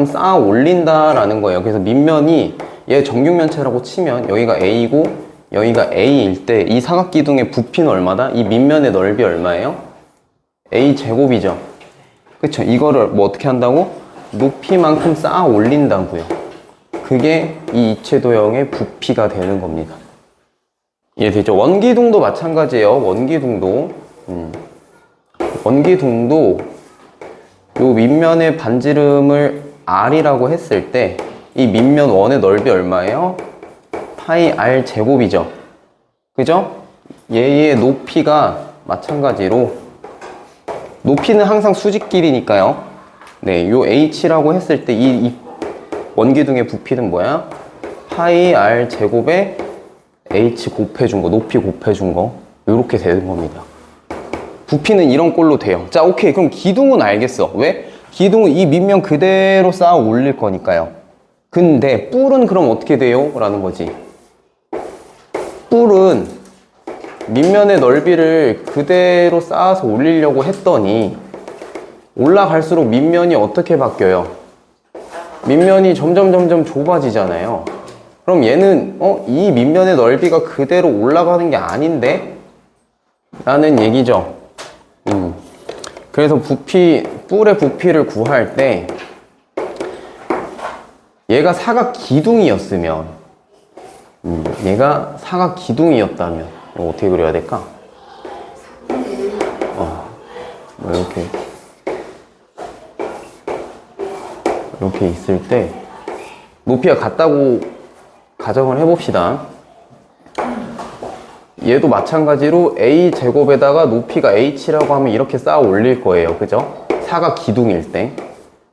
쌓아 올린다라는 거예요. 그래서 밑면이 얘 정육면체라고 치면 여기가 A고 여기가 A일 때 이 사각기둥의 부피는 얼마다? 이 밑면의 넓이 얼마예요? A 제곱이죠. 그쵸? 이거를 뭐 어떻게 한다고? 높이만큼 쌓아 올린다고요. 그게 이 입체 도형의 부피가 되는 겁니다. 이해되죠? 원기둥도 마찬가지예요. 원기둥도 요 밑면의 반지름을 R이라고 했을 때 이 밑면 원의 넓이 얼마예요? 파이 R 제곱이죠. 그죠? 얘의 높이가 마찬가지로, 높이는 항상 수직 길이니까요. 네, 요 H라고 했을 때 이 원기둥의 부피는 뭐야? 파이 R 제곱에 H 곱해준 거, 높이 곱해준 거, 요렇게 되는 겁니다. 부피는 이런 꼴로 돼요. 자, 오케이. 그럼 기둥은 알겠어. 왜? 기둥은 이 밑면 그대로 쌓아 올릴 거니까요. 근데 뿔은 그럼 어떻게 돼요? 라는 거지. 뿔은 밑면의 넓이를 그대로 쌓아서 올리려고 했더니 올라갈수록 밑면이 어떻게 바뀌어요? 밑면이 점점 좁아지잖아요. 그럼 얘는 이 밑면의 넓이가 그대로 올라가는 게 아닌데? 라는 얘기죠. 그래서 뿔의 부피를 구할 때 얘가 사각 기둥이었으면 이거 어떻게 그려야 될까? 뭐 이렇게 있을 때 높이가 같다고 가정을 해봅시다. 얘도 마찬가지로 A 제곱에다가 높이가 H라고 하면 이렇게 쌓아 올릴 거예요. 그죠? 사각 기둥일 때.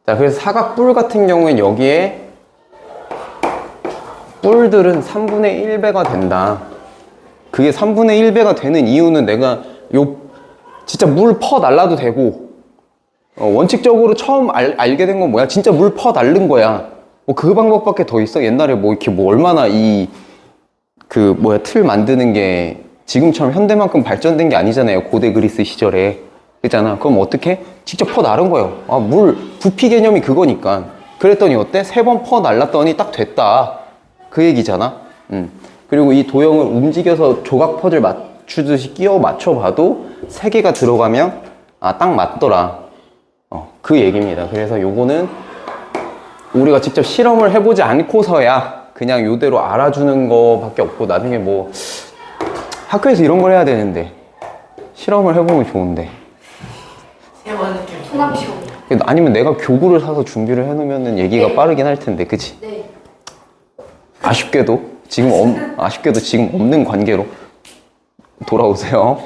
자, 그래서 사각 뿔 같은 경우엔 여기에 뿔들은 3분의 1배가 된다. 그게 3분의 1배가 되는 이유는 내가 진짜 물 퍼 날라도 되고, 원칙적으로 처음 알게 된 건 뭐야? 진짜 물 퍼 날른 거야. 뭐 그 방법밖에 더 있어? 옛날에 뭐 이렇게 뭐 얼마나 틀 만드는 게 지금처럼 현대만큼 발전된 게 아니잖아요. 고대 그리스 시절에. 그잖아. 그럼 어떻게? 직접 퍼 나른 거예요. 부피 개념이 그거니까. 그랬더니 어때? 3번 퍼 날랐더니 딱 됐다. 그 얘기잖아. 그리고 이 도형을 움직여서 조각 퍼즐 맞추듯이 끼워 맞춰봐도 3개가 들어가면 딱 맞더라. 그 얘기입니다. 그래서 요거는 우리가 직접 실험을 해보지 않고서야 그냥 요대로 알아주는 거밖에 없고, 나중에 뭐 학교에서 이런 걸 해야 되는데 실험을 해보면 좋은데, 통합 시험. 아니면 내가 교구를 사서 준비를 해놓으면 얘기가 네. 빠르긴 할 텐데, 그치? 네. 아쉽게도 지금 없는 관계로 돌아오세요.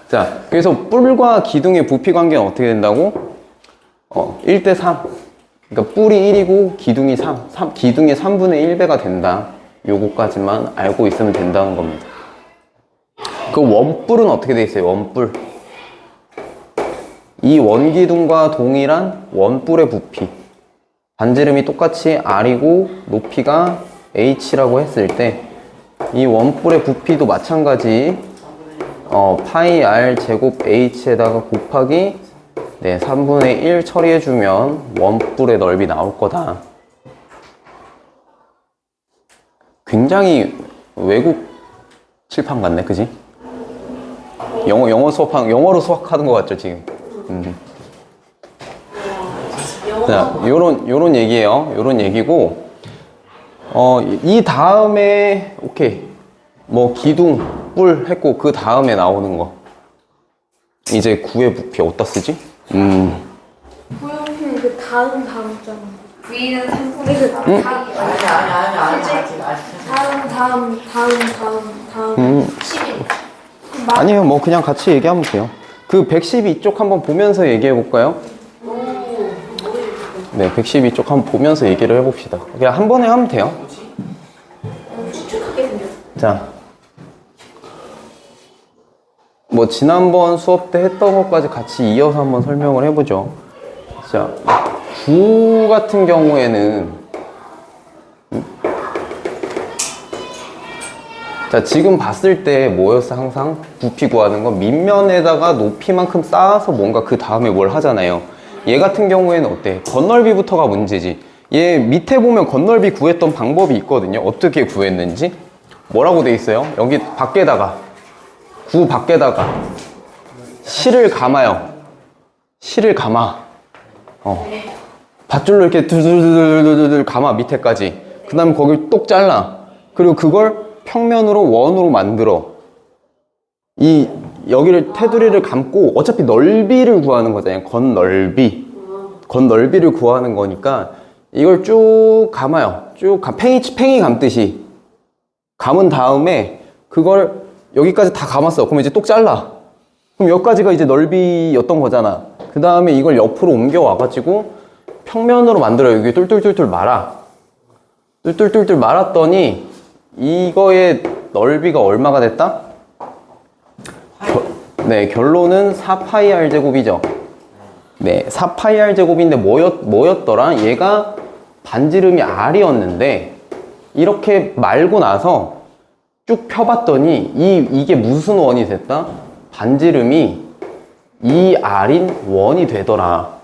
자, 그래서 뿔과 기둥의 부피 관계는 어떻게 된다고? 1대 3. 그러니까 뿔이 1이고 기둥이 3. 기둥의 3분의 1배가 된다. 요거까지만 알고 있으면 된다는 겁니다. 그 원뿔은 어떻게 돼 있어요? 원뿔. 이 원기둥과 동일한 원뿔의 부피. 반지름이 똑같이 R이고 높이가 H라고 했을 때 이 원뿔의 부피도 마찬가지 파이 R 제곱 H에다가 곱하기 3분의 1 처리해주면 원뿔의 넓이 나올 거다. 굉장히 외국 칠판 같네, 그지? 영어로 수학하는 것 같죠, 지금? 자, 요런 얘기예요. 요런 얘기고, 이 다음에, 오케이. 뭐, 기둥, 뿔 했고, 그 다음에 나오는 거. 이제 구의 부피 어디다 쓰지? 고영필 그 다음 점. V는 3분의 그 다음. 다음 12. 아니요, 뭐, 그냥 같이 얘기하면 돼요. 그 112쪽 한번 보면서 얘기해 볼까요? 네, 112쪽 한번 보면서 얘기를 해봅시다. 그냥 한 번에 하면 돼요. 추측하게 생겼어. 자, 뭐 지난번 수업 때 했던 것까지 같이 이어서 한번 설명을 해보죠. 자, 9 같은 경우에는 자, 지금 봤을 때 뭐였어? 항상 부피 구하는 건 밑면에다가 높이만큼 쌓아서 뭔가 그 다음에 뭘 하잖아요. 얘 같은 경우에는 어때? 건널비부터가 문제지. 얘 밑에 보면 건널비 구했던 방법이 있거든요. 어떻게 구했는지 뭐라고 돼 있어요? 여기 밖에다가 구 밖에다가 실을 감아요. 실을 감아. 밧줄로 이렇게 둘둘둘둘둘 감아 밑에까지. 그 다음에 거길 똑 잘라. 그리고 그걸 평면으로 원으로 만들어. 이 여기를 테두리를 감고 어차피 넓이를 구하는 거잖아요. 건넓이를 구하는 거니까 이걸 쭉 감아요. 쭉 팽이 감듯이 감은 다음에 그걸 여기까지 다 감았어. 그럼 이제 똑 잘라. 그럼 여기까지가 이제 넓이였던 거잖아. 그 다음에 이걸 옆으로 옮겨 와가지고 평면으로 만들어. 여기 뚫뚫뚫뚫 말아. 뚫뚫뚫뚫 말았더니 이거의 넓이가 얼마가 됐다? 네, 결론은 4파이 R제곱이죠. 네, 4파이 R제곱인데 뭐였더라? 얘가 반지름이 R이었는데 이렇게 말고 나서 쭉 펴봤더니 이게 무슨 원이 됐다? 반지름이 2R인 원이 되더라.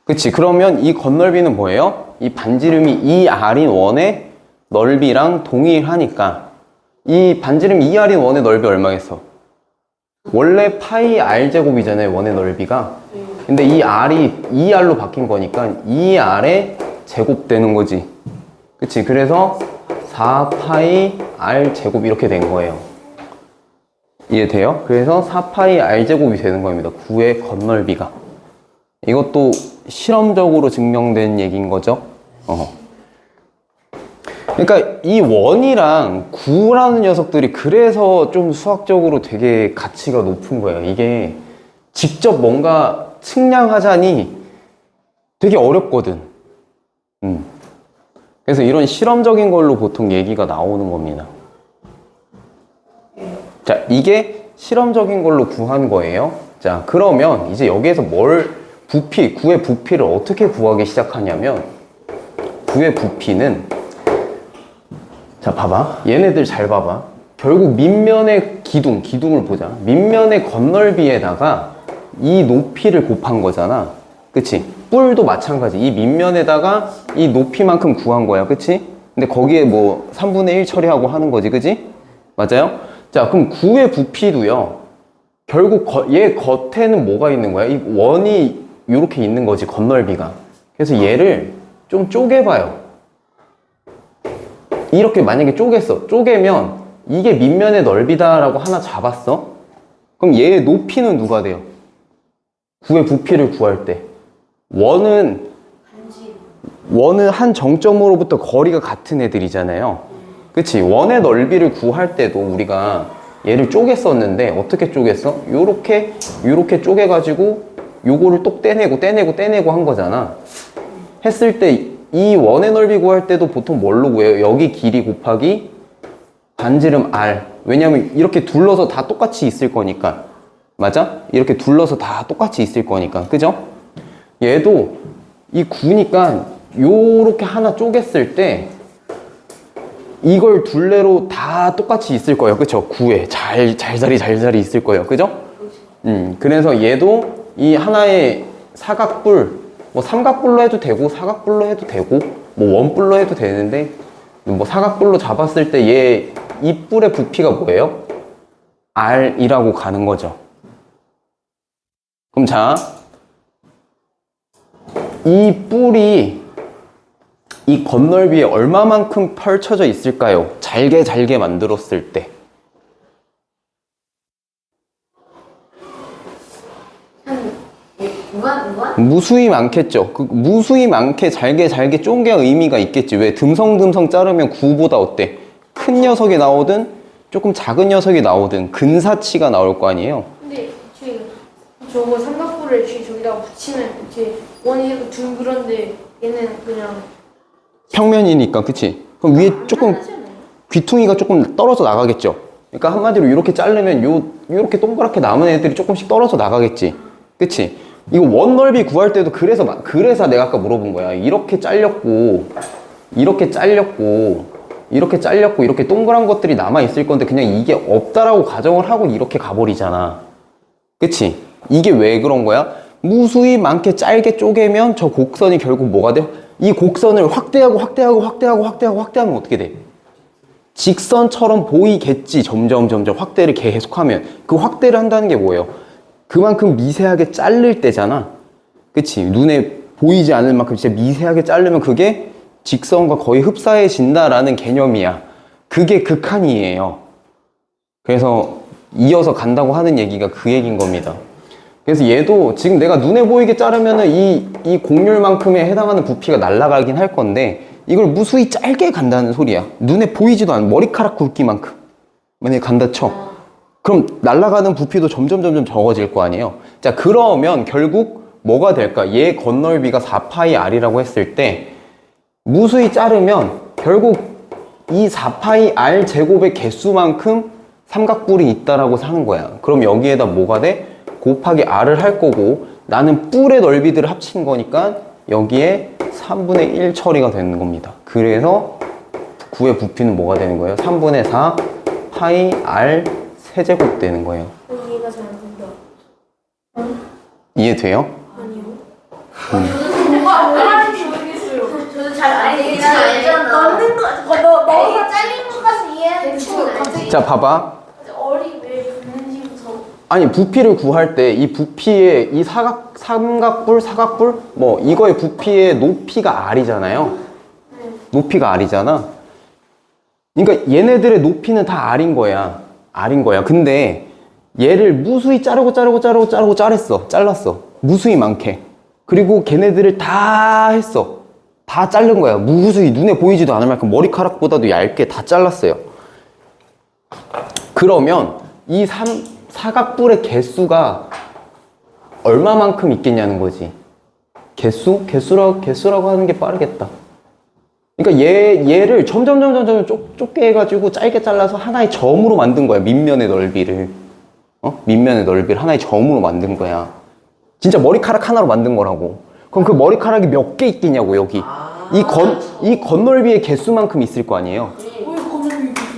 그치? 그러면 이 건널비는 뭐예요? 이 반지름이 2R인 원의 넓이랑 동일하니까 이 반지름이 2R인 원의 넓이 얼마겠어? 원래 파이 R제곱이잖아요, 원의 넓이가. 근데 이 R이 2R로 바뀐 거니까 2R의 제곱 되는 거지. 그치? 그래서 4파이 R제곱 이렇게 된 거예요. 이해돼요? 그래서 4파이 R제곱이 되는 겁니다. 9의 건널비가. 이것도 실험적으로 증명된 얘기인 거죠. 그러니까 이 원이랑 9라는 녀석들이 그래서 좀 수학적으로 되게 가치가 높은 거예요. 이게 직접 뭔가 측량하자니 되게 어렵거든. 그래서 이런 실험적인 걸로 보통 얘기가 나오는 겁니다. 자, 이게 실험적인 걸로 구한 거예요. 자, 그러면 이제 여기에서 구의 부피를 어떻게 구하기 시작하냐면, 구의 부피는, 자, 봐봐. 얘네들 잘 봐봐. 결국 밑면의 기둥을 보자. 밑면의 건널비에다가 이 높이를 곱한 거잖아. 그치? 뿔도 마찬가지. 이 밑면에다가 이 높이만큼 구한 거야. 그치? 근데 거기에 뭐 3분의 1 처리하고 하는 거지. 그치? 맞아요? 자, 그럼 구의 부피도요. 결국 얘 겉에는 뭐가 있는 거야? 이 원이 이렇게 있는 거지. 건널비가. 그래서 얘를 좀 쪼개봐요. 이렇게 만약에 쪼개면 이게 밑면의 넓이다라고 하나 잡았어? 그럼 얘의 높이는 누가 돼요? 구의 부피를 구할 때 원은 한 정점으로부터 거리가 같은 애들이잖아요. 그치? 원의 넓이를 구할 때도 우리가 얘를 쪼갰었는데 어떻게 쪼갰어? 요렇게 쪼개가지고 요거를 또 떼내고 한 거잖아. 했을 때 이 원의 넓이 구할 때도 보통 뭘로 구해요? 여기 길이 곱하기 반지름 r. 왜냐면 이렇게 둘러서 다 똑같이 있을 거니까. 맞아? 이렇게 둘러서 다 똑같이 있을 거니까. 그죠? 얘도 이 구니까 요렇게 하나 쪼갰을 때 이걸 둘레로 다 똑같이 있을 거예요. 그쵸? 구에 잘자리 있을 거예요. 그죠? 그래서 얘도 이 하나의 사각뿔, 뭐 삼각뿔로 해도 되고 사각뿔로 해도 되고 뭐 원뿔로 해도 되는데 뭐 사각뿔로 잡았을 때 얘 이 뿔의 부피가 뭐예요? R이라고 가는 거죠. 그럼 자, 이 뿔이 이 건널비에 얼마만큼 펼쳐져 있을까요? 잘게 만들었을 때. 무수히 많겠죠. 그 무수히 많게 잘게 쪼은 게 의미가 있겠지. 왜? 듬성듬성 자르면 구보다 어때? 큰 녀석이 나오든 조금 작은 녀석이 나오든 근사치가 나올 거 아니에요. 근데 저거 삼각뿔을 저기다가 붙이면 원이 둥그런데 얘는 그냥 평면이니까, 그치? 그럼 위에 조금 귀퉁이가 조금 떨어져 나가겠죠. 그러니까 한마디로 이렇게 자르면 요렇게 동그랗게 남은 애들이 조금씩 떨어져 나가겠지. 그치? 이거 원 넓이 구할 때도 그래서 내가 아까 물어본 거야. 이렇게 잘렸고 이렇게 동그란 것들이 남아 있을 건데 그냥 이게 없다라고 가정을 하고 이렇게 가버리잖아. 그치? 이게 왜 그런 거야? 무수히 많게 짧게 쪼개면 저 곡선이 결국 뭐가 돼? 이 곡선을 확대하면 어떻게 돼? 직선처럼 보이겠지. 점점 확대를 계속하면. 그 확대를 한다는 게 뭐예요? 그만큼 미세하게 자를 때잖아. 그치? 눈에 보이지 않을 만큼 진짜 미세하게 자르면 그게 직선과 거의 흡사해진다라는 개념이야. 그게 극한이에요. 그래서 이어서 간다고 하는 얘기가 그 얘기인 겁니다. 그래서 얘도 지금 내가 눈에 보이게 자르면은 이 곡률만큼에 해당하는 부피가 날아가긴 할 건데 이걸 무수히 짧게 간다는 소리야. 눈에 보이지도 않은 머리카락 굵기만큼 만약에 간다 쳐. 그럼 날아가는 부피도 점점 적어질 거 아니에요. 자, 그러면 결국 뭐가 될까? 얘 건널비가 4파이 r이라고 했을 때 무수히 자르면 결국 이 4파이 r 제곱의 개수만큼 삼각뿔이 있다라고 사는 거야. 그럼 여기에다 뭐가 돼? 곱하기 r을 할 거고 나는 뿔의 넓이들을 합친 거니까 여기에 3분의 1 처리가 되는 겁니다. 그래서 구의 부피는 뭐가 되는 거예요? 3분의 4 파이 r 세제곱 되는 거예요. 이해가 잘 안 된다. 이해돼요? 아니요. 뭐가 말하는지 모르겠어요. 저도 잘 알잖아. 너가 잘린 것 같아서 이해했는데 자, 봐봐. 어리 왜 붙는지부터. 아니, 부피를 구할 때 이 부피의 이 사각뿔 뭐 이거의 부피의 높이가 r이잖아요. 높이가 r이잖아. 그러니까 얘네들의 높이는 다 r인 거야. 근데 얘를 무수히 잘랐어. 무수히 많게. 그리고 걔네들을 다 했어. 다 자른 거야. 무수히 눈에 보이지도 않을 만큼 머리카락보다도 얇게 다 잘랐어요. 그러면 이 사각뿔의 개수가 얼마만큼 있겠냐는 거지. 개수라고 하는 게 빠르겠다. 그러니까 얘를 점점 좁게 해가지고 짧게 잘라서 하나의 점으로 만든 거야. 밑면의 넓이를. 밑면의 넓이를 하나의 점으로 만든 거야. 진짜 머리카락 하나로 만든 거라고. 그럼 그 머리카락이 몇 개 있겠냐고, 여기. 이 건넓이의 개수만큼 있을 거 아니에요?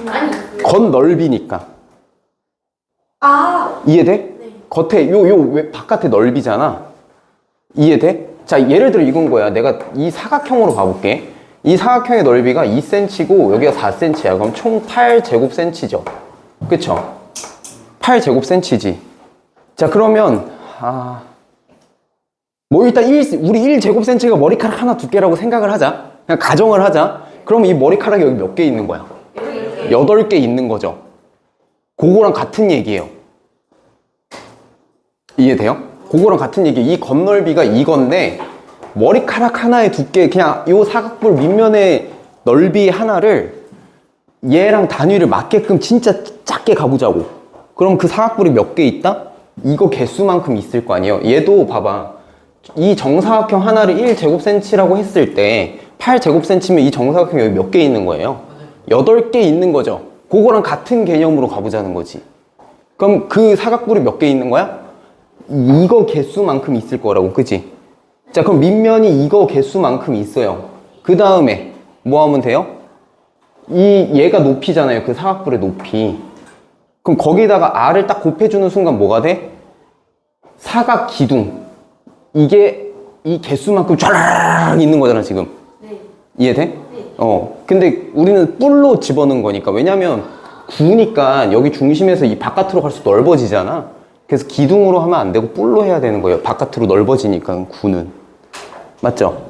아니. 건넓이니까. 이해돼? 네. 겉에 바깥에 넓이잖아. 이해돼? 자, 예를 들어 이건 거야. 내가 이 사각형으로 가볼게. 이 사각형의 넓이가 2cm고 여기가 4cm야. 그럼 총 8제곱cm죠. 그쵸? 8제곱cm지. 자, 그러면 뭐 일단 우리 1제곱cm가 머리카락 하나 두께라고 생각을 하자. 그냥 가정을 하자. 그러면 이 머리카락이 여기 몇 개 있는 거야? 8개 있는 거죠. 그거랑 같은 얘기예요. 이해돼요? 그거랑 같은 얘기예요. 이 건넓이가 이건데 머리카락 하나의 두께, 그냥 이 사각뿔 밑면의 넓이 하나를 얘랑 단위를 맞게끔 진짜 작게 가보자고. 그럼 그 사각뿔이 몇 개 있다? 이거 개수만큼 있을 거 아니에요. 얘도 봐봐. 이 정사각형 하나를 1제곱센치라고 했을 때 8제곱센치면 이 정사각형이 여기 몇 개 있는 거예요? 8개 있는 거죠. 그거랑 같은 개념으로 가보자는 거지. 그럼 그 사각뿔이 몇 개 있는 거야? 이거 개수만큼 있을 거라고, 그치? 자, 그럼 밑면이 이거 개수만큼 있어요. 그 다음에 뭐 하면 돼요? 얘가 높이잖아요. 그 사각뿔의 높이. 그럼 거기다가 r을 딱 곱해주는 순간 뭐가 돼? 사각 기둥. 이게 이 개수만큼 쫙 있는 거잖아, 지금. 네. 이해돼? 네. 근데 우리는 뿔로 집어넣은 거니까. 왜냐면 구니까 여기 중심에서 이 바깥으로 갈수록 넓어지잖아. 그래서 기둥으로 하면 안 되고 뿔로 해야 되는 거예요. 바깥으로 넓어지니까 구는. 맞죠?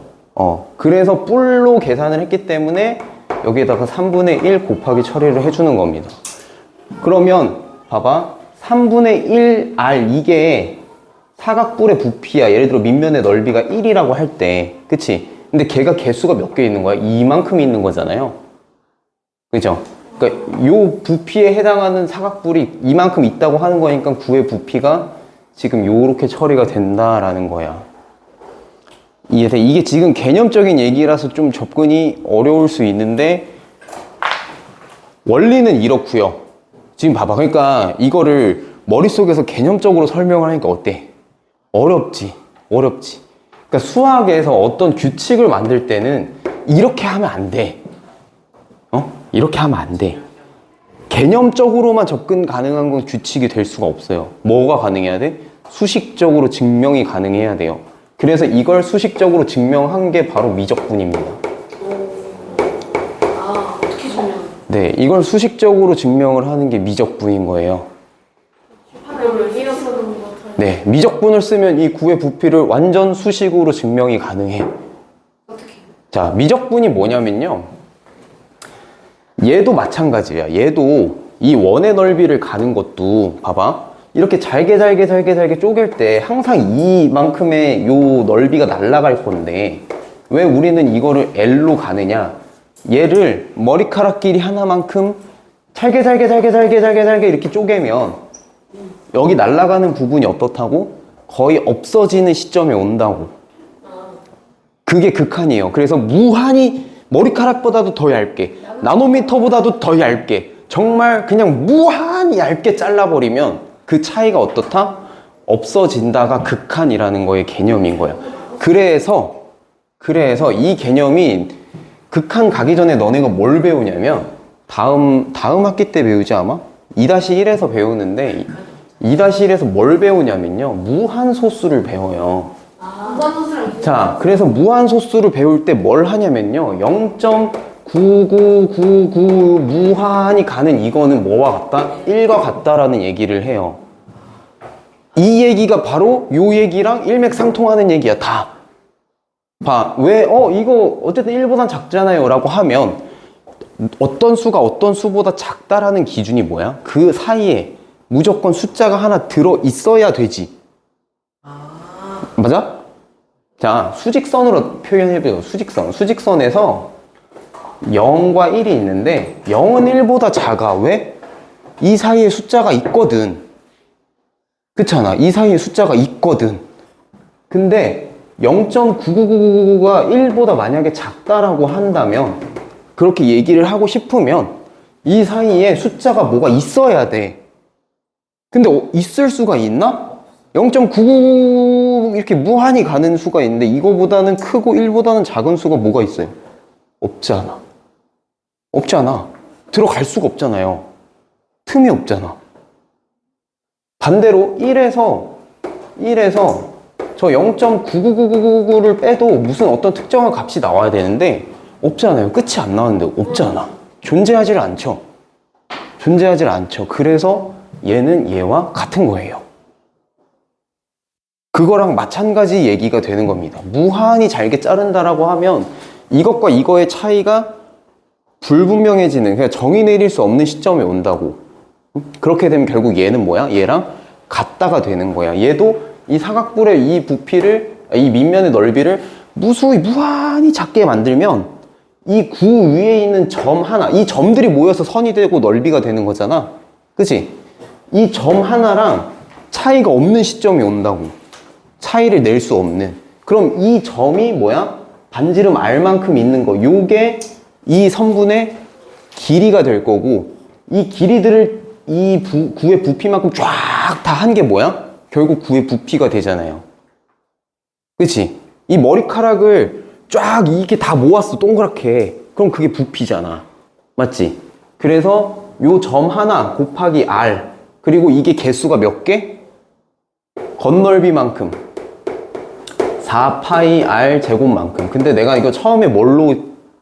그래서 뿔로 계산을 했기 때문에 여기에다가 3분의 1 곱하기 처리를 해주는 겁니다. 그러면 봐봐. 3분의 1r 이게 사각뿔의 부피야. 예를 들어 밑면의 넓이가 1이라고 할 때, 그치? 근데 걔가 개수가 몇 개 있는 거야? 이만큼 있는 거잖아요. 그죠? 그러니까 요 부피에 해당하는 사각뿔이 이만큼 있다고 하는 거니까 구의 부피가 지금 요렇게 처리가 된다라는 거야. 이해돼? 이게 지금 개념적인 얘기라서 좀 접근이 어려울 수 있는데 원리는 이렇고요. 지금 봐봐. 그러니까 이거를 머릿속에서 개념적으로 설명을 하니까 어때? 어렵지. 그러니까 수학에서 어떤 규칙을 만들 때는 이렇게 하면 안 돼. 이렇게 하면 안 돼. 개념적으로만 접근 가능한 건 규칙이 될 수가 없어요. 뭐가 가능해야 돼? 수식적으로 증명이 가능해야 돼요. 그래서 이걸 수식적으로 증명한 게 바로 미적분입니다. 어떻게 설명? 네, 이걸 수식적으로 증명을 하는 게 미적분인 거예요. 여기가 쓰는 것 같아요. 네, 미적분을 쓰면 이 구의 부피를 완전 수식으로 증명이 가능해. 어떻게? 자, 미적분이 뭐냐면요. 얘도 마찬가지야. 얘도 이 원의 넓이를 가는 것도 봐봐. 이렇게 잘게 쪼갤 때 항상 이만큼의 요 넓이가 날아갈 건데 왜 우리는 이거를 L로 가느냐? 얘를 머리카락 길이 하나만큼 잘게 이렇게 쪼개면 여기 날아가는 부분이 어떻다고? 거의 없어지는 시점에 온다고. 그게 극한이에요. 그래서 무한히 머리카락보다도 더 얇게, 나노미터보다도 더 얇게, 정말 그냥 무한히 얇게 잘라버리면 그 차이가 어떻다? 없어진다가 극한이라는 거의 개념인 거야. 그래서 이 개념이 극한 가기 전에 너네가 뭘 배우냐면 다음 학기 때 배우지 아마? 2-1에서 배우는데 2-1에서 뭘 배우냐면요. 무한소수를 배워요. 무한소수랑 자, 그래서 무한소수를 배울 때 뭘 하냐면요. 0.9999 무한히 가는 이거는 뭐와 같다? 1과 같다라는 얘기를 해요. 이 얘기가 바로 요 얘기랑 일맥상통하는 얘기야, 다. 봐, 왜, 이거 어쨌든 1보단 작잖아요 라고 하면 어떤 수가 어떤 수보다 작다라는 기준이 뭐야? 그 사이에 무조건 숫자가 하나 들어 있어야 되지. 맞아? 자, 수직선으로 표현해보죠. 수직선에서 0과 1이 있는데 0은 1보다 작아. 왜? 이 사이에 숫자가 있거든. 그렇잖아. 이 사이에 숫자가 있거든. 근데 0.99999가 1보다 만약에 작다라고 한다면 그렇게 얘기를 하고 싶으면 이 사이에 숫자가 뭐가 있어야 돼. 근데 있을 수가 있나? 0.999 이렇게 무한히 가는 수가 있는데 이거보다는 크고 1보다는 작은 수가 뭐가 있어요? 없잖아. 들어갈 수가 없잖아요. 틈이 없잖아. 반대로 1에서 저 0.99999를 빼도 무슨 어떤 특정한 값이 나와야 되는데 없잖아요. 끝이 안 나왔는데 없잖아. 존재하질 않죠. 그래서 얘는 얘와 같은 거예요. 그거랑 마찬가지 얘기가 되는 겁니다. 무한히 잘게 자른다라고 하면 이것과 이거의 차이가 불분명해지는, 그냥 정의 내릴 수 없는 시점에 온다고. 그렇게 되면 결국 얘는 뭐야? 얘랑 같다가 되는 거야. 얘도 이 사각뿔의 이 부피를, 이 밑면의 넓이를 무한히 작게 만들면 이 구 위에 있는 점 하나, 이 점들이 모여서 선이 되고 넓이가 되는 거잖아. 그치? 이 점 하나랑 차이가 없는 시점이 온다고. 차이를 낼 수 없는. 그럼 이 점이 뭐야? 반지름 R만큼 있는 거. 요게 이 선분의 길이가 될 거고, 이 길이들을 이 구의 부피만큼 쫙 다 한 게 뭐야? 결국 구의 부피가 되잖아요. 그치? 이 머리카락을 쫙 이게 다 모았어, 동그랗게. 그럼 그게 부피잖아. 맞지? 그래서 요 점 하나 곱하기 R, 그리고 이게 개수가 몇 개? 겉넓이만큼 4파이 R 제곱만큼. 근데 내가 이거 처음에 뭘로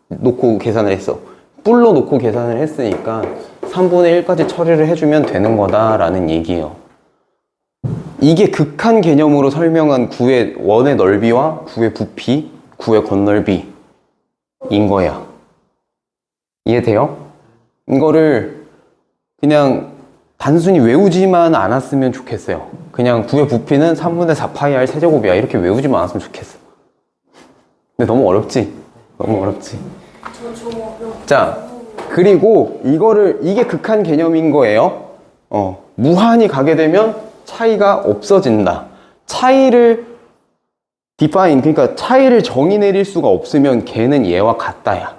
놓고 계산을 했어? 뿔로 놓고 계산을 했으니까 3분의 1까지 처리를 해주면 되는 거다라는 얘기예요. 이게 극한 개념으로 설명한 구의 원의 넓이와 구의 부피, 구의 겉넓이인 거야. 이해돼요? 이거를 그냥 단순히 외우지만 않았으면 좋겠어요. 그냥 구의 부피는 3분의 4파이 R 세제곱이야. 이렇게 외우지만 않았으면 좋겠어. 근데 너무 어렵지? 너무 어렵지? 자, 그리고 이게 극한 개념인 거예요. 무한히 가게 되면 차이가 없어진다. 차이를 define, 그러니까 차이를 정의 내릴 수가 없으면 걔는 얘와 같다야.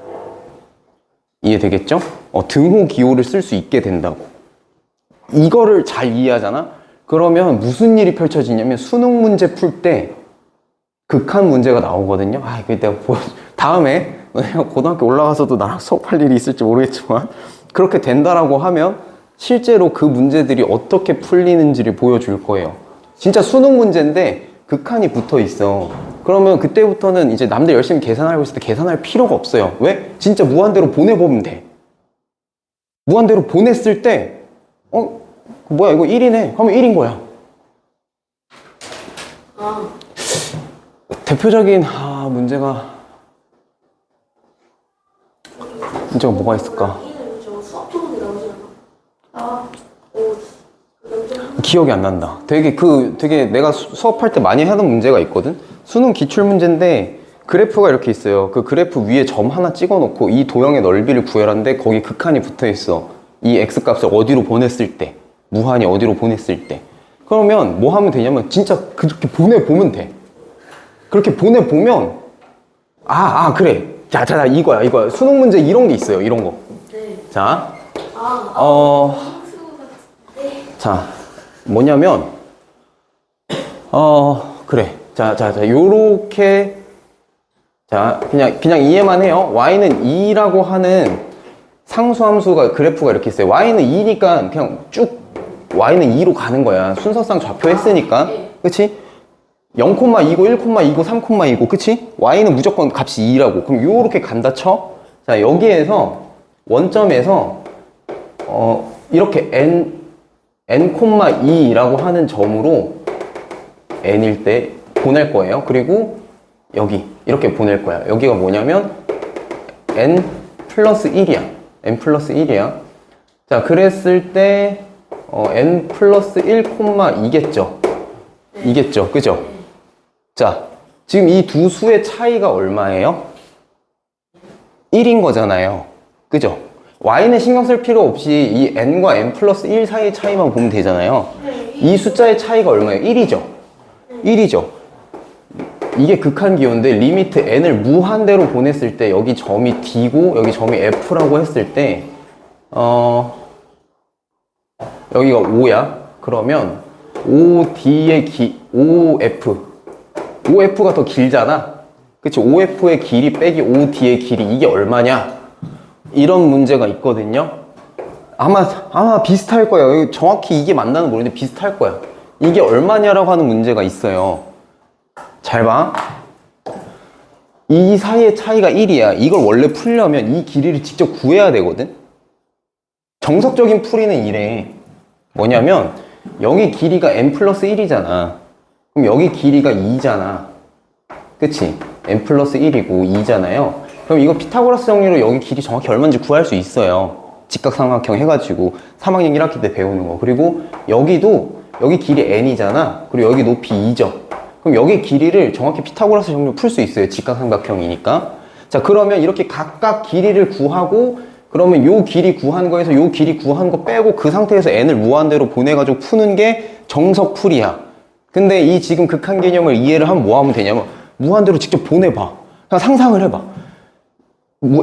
이해되겠죠? 등호 기호를 쓸 수 있게 된다고. 이거를 잘 이해하잖아? 그러면 무슨 일이 펼쳐지냐면 수능 문제 풀 때 극한 문제가 나오거든요. 이거 내가 다음에 내가 고등학교 올라가서도 나랑 수업할 일이 있을지 모르겠지만 그렇게 된다라고 하면 실제로 그 문제들이 어떻게 풀리는지를 보여줄 거예요. 진짜 수능 문제인데 극한이 붙어 있어. 그러면 그때부터는 이제 남들 열심히 계산하고 있을 때 계산할 필요가 없어요. 왜? 진짜 무한대로 보내보면 돼. 무한대로 보냈을 때 뭐야 이거 1이네 하면 1인 거야. 대표적인 문제가 뭐가 있을까? 기억이 안 난다. 되게 내가 수업할 때 많이 하던 문제가 있거든. 수능 기출 문제인데 그래프가 이렇게 있어요. 그 그래프 위에 점 하나 찍어 놓고 이 도형의 넓이를 구해라는데 거기 극한이 붙어 있어. 이 x 값을 어디로 보냈을 때, 무한히 어디로 보냈을 때. 그러면 뭐 하면 되냐면 진짜 그렇게 보내보면 돼. 그렇게 보내보면 그래. 자, 이거야. 수능 문제 이런 게 있어요. 이런 거. 네. 자, 자, 뭐냐면, 그래. 자, 요렇게, 자, 그냥 이해만 해요. y는 2라고 하는 상수함수가, 그래프가 이렇게 있어요. y는 2니까 그냥 쭉 y는 2로 가는 거야. 순서상 좌표 했으니까. 그치? 0,2고, 1,2고, 3,2고, 그치? y는 무조건 값이 2라고. 그럼 요렇게 간다 쳐. 자, 여기에서, 원점에서, 이렇게 n,2라고 하는 점으로 n일 때 보낼 거예요. 그리고 여기 이렇게 보낼 거야. 여기가 뭐냐면 n 플러스 1이야. n 플러스 1이야. 자, 그랬을 때 n 플러스 1,2겠죠. 이겠죠. 그죠? 자, 지금 이 두 수의 차이가 얼마예요? 1인 거잖아요. 그죠? y는 신경 쓸 필요 없이 이 n과 n 플러스 1 사이의 차이만 보면 되잖아요. 이 숫자의 차이가 얼마예요? 1이죠. 1이죠. 이게 극한 기호인데 리미트 n을 무한대로 보냈을 때 여기 점이 d고 여기 점이 f라고 했을 때 여기가 5야. 그러면 5d의 OF가 더 길잖아. 그치? OF의 길이 빼기 5d의 길이 이게 얼마냐? 이런 문제가 있거든요. 아마 비슷할 거예요. 정확히 이게 맞나는 모르는데 비슷할 거야. 이게 얼마냐라고 하는 문제가 있어요. 잘 봐. 이 사이의 차이가 1이야. 이걸 원래 풀려면 이 길이를 직접 구해야 되거든. 정석적인 풀이는 이래. 뭐냐면 여기 길이가 n 플러스 1이잖아. 그럼 여기 길이가 2잖아. 그치? n 플러스 1이고 2잖아요. 그럼 이거 피타고라스 정리로 여기 길이 정확히 얼마인지 구할 수 있어요. 직각삼각형 해가지고 3학년 1학기 때 배우는 거. 그리고 여기도 여기 길이 n이잖아. 그리고 여기 높이 2죠. 그럼 여기 길이를 정확히 피타고라스 정리로 풀 수 있어요. 직각삼각형이니까. 자, 그러면 이렇게 각각 길이를 구하고 그러면 요 길이 구한 거에서 요 길이 구한 거 빼고 그 상태에서 n을 무한대로 보내가지고 푸는 게 정석풀이야. 근데 이 지금 극한 개념을 이해를 하면 뭐 하면 되냐면 무한대로 직접 보내봐. 그냥 상상을 해봐.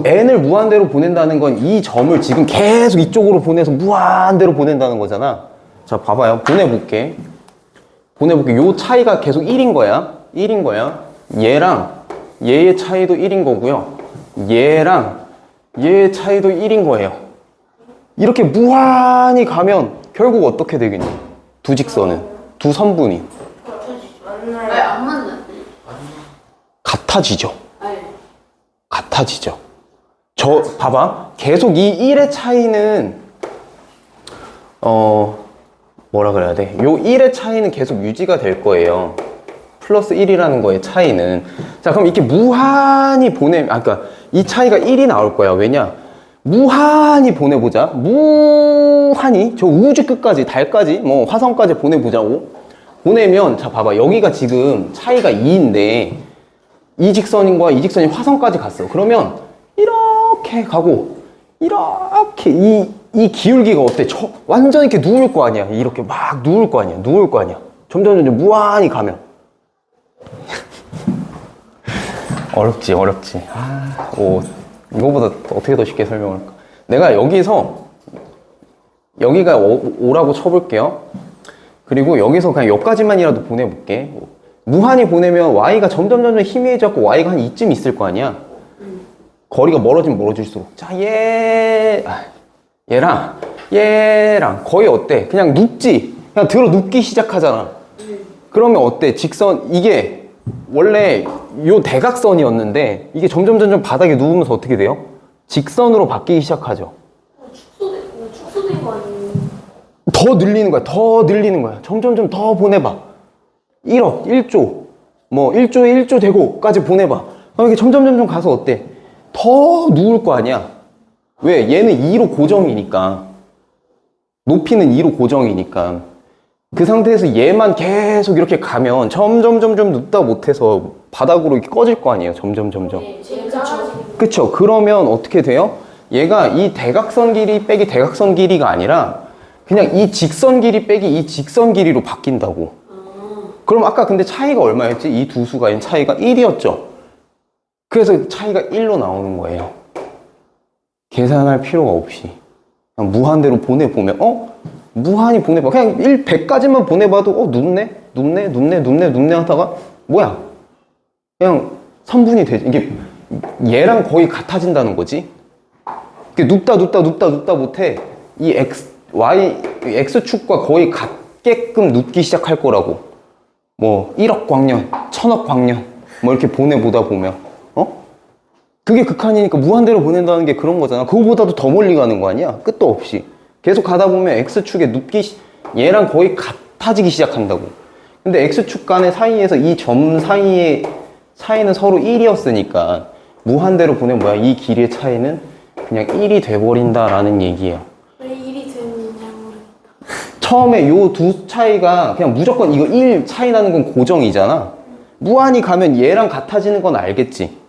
n을 무한대로 보낸다는 건 이 점을 지금 계속 이쪽으로 보내서 무한대로 보낸다는 거잖아. 자, 봐봐요. 보내볼게. 요 차이가 계속 1인 거야. 1인 거야. 얘랑 얘의 차이도 1인 거고요. 얘랑 얘의 차이도 1인 거예요. 이렇게 무한히 가면 결국 어떻게 되겠니? 두 직선은, 두 선분이 왜 안 맞나? 같아지죠. 아니. 같아지죠. 저 봐봐. 계속 이 1의 차이는 뭐라 그래야 돼? 요 1의 차이는 계속 유지가 될 거예요. 플러스 1이라는 거의 차이는. 자, 그럼 이렇게 무한히 그러니까 이 차이가 1이 나올 거야. 왜냐? 무한히 보내보자. 무한히 저 우주 끝까지, 달까지, 뭐 화성까지 보내보자고. 보내면 자, 봐봐. 여기가 지금 차이가 2인데 이 직선과 이 직선이 화성까지 갔어. 그러면 이렇게 가고 이렇게 이 기울기가 어때? 완전 이렇게 누울 거 아니야. 이렇게 막 누울 거 아니야. 누울 거 아니야. 점점 무한히 가면 어렵지. 이거보다 어떻게 더 쉽게 설명할까? 내가 여기가 5라고 쳐볼게요. 그리고 여기서 그냥 여기까지만이라도 보내볼게. 무한히 보내면 y가 점점 희미해져갖고 y가 한 이쯤 있을 거 아니야. 거리가 멀어지면 멀어질수록. 자, 얘랑 거의 어때? 그냥 눕지. 그냥 들어 눕기 시작하잖아. 그러면 어때? 이게 원래 요 대각선이었는데 이게 점점 바닥에 누우면서 어떻게 돼요? 직선으로 바뀌기 시작하죠. 축소된 거 아니에요? 더 늘리는 거야. 점점 더 보내봐. 1억, 1조, 뭐 1조에 1조 되고까지 보내봐. 그럼 이게 점점 가서 어때? 더 누울 거 아니야. 왜? 얘는 2로 고정이니까. 높이는 2로 고정이니까. 그 상태에서 얘만 계속 이렇게 가면 점점 눕다 못해서 바닥으로 이렇게 꺼질 거 아니에요. 점점. 네, 제일 작아지는. 그쵸? 그러면 어떻게 돼요? 얘가 이 대각선 길이 빼기 대각선 길이가 아니라 그냥 이 직선 길이 빼기 이 직선 길이로 바뀐다고. 그럼 아까 근데 차이가 얼마였지? 이 두 수가 차이가 1이었죠? 그래서 차이가 1로 나오는 거예요. 계산할 필요가 없이. 그냥 무한대로 보내보면, 무한히 보내봐. 그냥 100까지만 보내봐도, 눕네 하다가, 뭐야? 그냥 선분이 되지. 이게 얘랑 거의 같아진다는 거지? 이게 눕다 못해. 이 X축과 거의 같게끔 눕기 시작할 거라고. 뭐, 1억 광년, 1000억 광년, 뭐 이렇게 보내보다 보면. 그게 극한이니까 무한대로 보낸다는 게 그런 거잖아. 그거보다도 더 멀리 가는 거 아니야? 끝도 없이. 계속 가다 보면 X축에 얘랑 거의 같아지기 시작한다고. 근데 X축 간의 사이에서 이 점 사이의 차이는 서로 1이었으니까 무한대로 보내면 뭐야? 이 길이의 차이는 그냥 1이 돼버린다라는 얘기예요. 왜 일이 되는지 잘 모르겠다. 처음에 요 두 차이가 그냥 무조건 이거 1 차이 나는 건 고정이잖아. 무한히 가면 얘랑 같아지는 건 알겠지.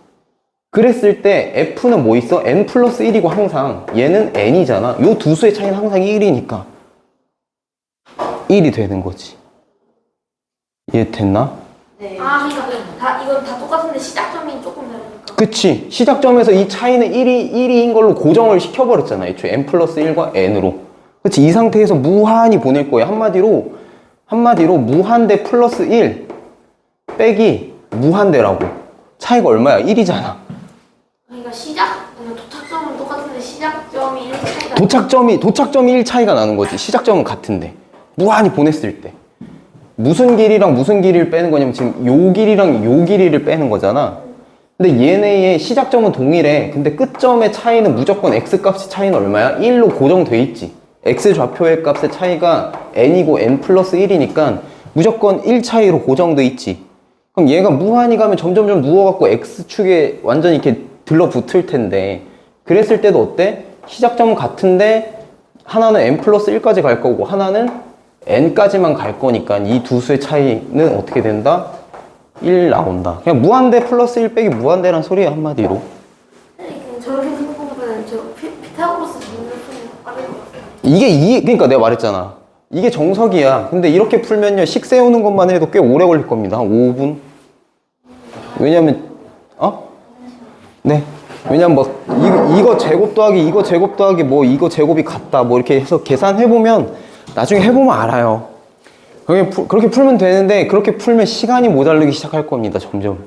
그랬을 때 F는 뭐 있어? N 플러스 1이고 항상 얘는 N이잖아. 요 두 수의 차이는 항상 1이니까 1이 되는 거지. 이해됐나? 네. 그러니까 이건 다 똑같은데 시작점이 조금 다르니까. 그치. 시작점에서 이 차이는 1인 걸로 고정을 시켜버렸잖아. 애초에 N 플러스 1과 N으로. 그치. 이 상태에서 무한히 보낼 거야. 한마디로 무한대 플러스 1 빼기 무한대라고. 차이가 얼마야? 1이잖아. 그러니까 도착점은 똑같은데 시작점이 1 차이가. 도착점이 1 차이가 나는 거지. 시작점은 같은데. 무한히 보냈을 때. 무슨 길이랑 무슨 길이를 빼는 거냐면 지금 요 길이랑 요 길이를 빼는 거잖아. 근데 얘네의 시작점은 동일해. 근데 끝점의 차이는 무조건 x 값의 차이는 얼마야? 1로 고정돼 있지. x 좌표의 값의 차이가 n이고 n 플러스 1이니까 무조건 1 차이로 고정돼 있지. 그럼 얘가 무한히 가면 점점 누워갖고 x축에 완전히 이렇게 들러붙을 텐데, 그랬을 때도 어때? 시작점은 같은데 하나는 n 플러스 1까지 갈 거고 하나는 n까지만 갈 거니까 이 두 수의 차이는 어떻게 된다? 1 나온다. 그냥 무한대 플러스 1 빼기 무한대란 소리야, 한마디로. 저렇게 생각보다는 저 피타고라스 그러니까 내가 말했잖아. 이게 정석이야. 근데 이렇게 풀면요, 식 세우는 것만 해도 꽤 오래 걸릴 겁니다. 한 5분. 왜냐면, 네. 왜냐면 뭐, 이거 제곱 더하기, 이거 제곱 더하기, 뭐, 이거 제곱이 같다. 뭐, 이렇게 해서 계산해보면, 나중에 해보면 알아요. 그렇게 풀면 되는데, 그렇게 풀면 시간이 모자르기 시작할 겁니다, 점점.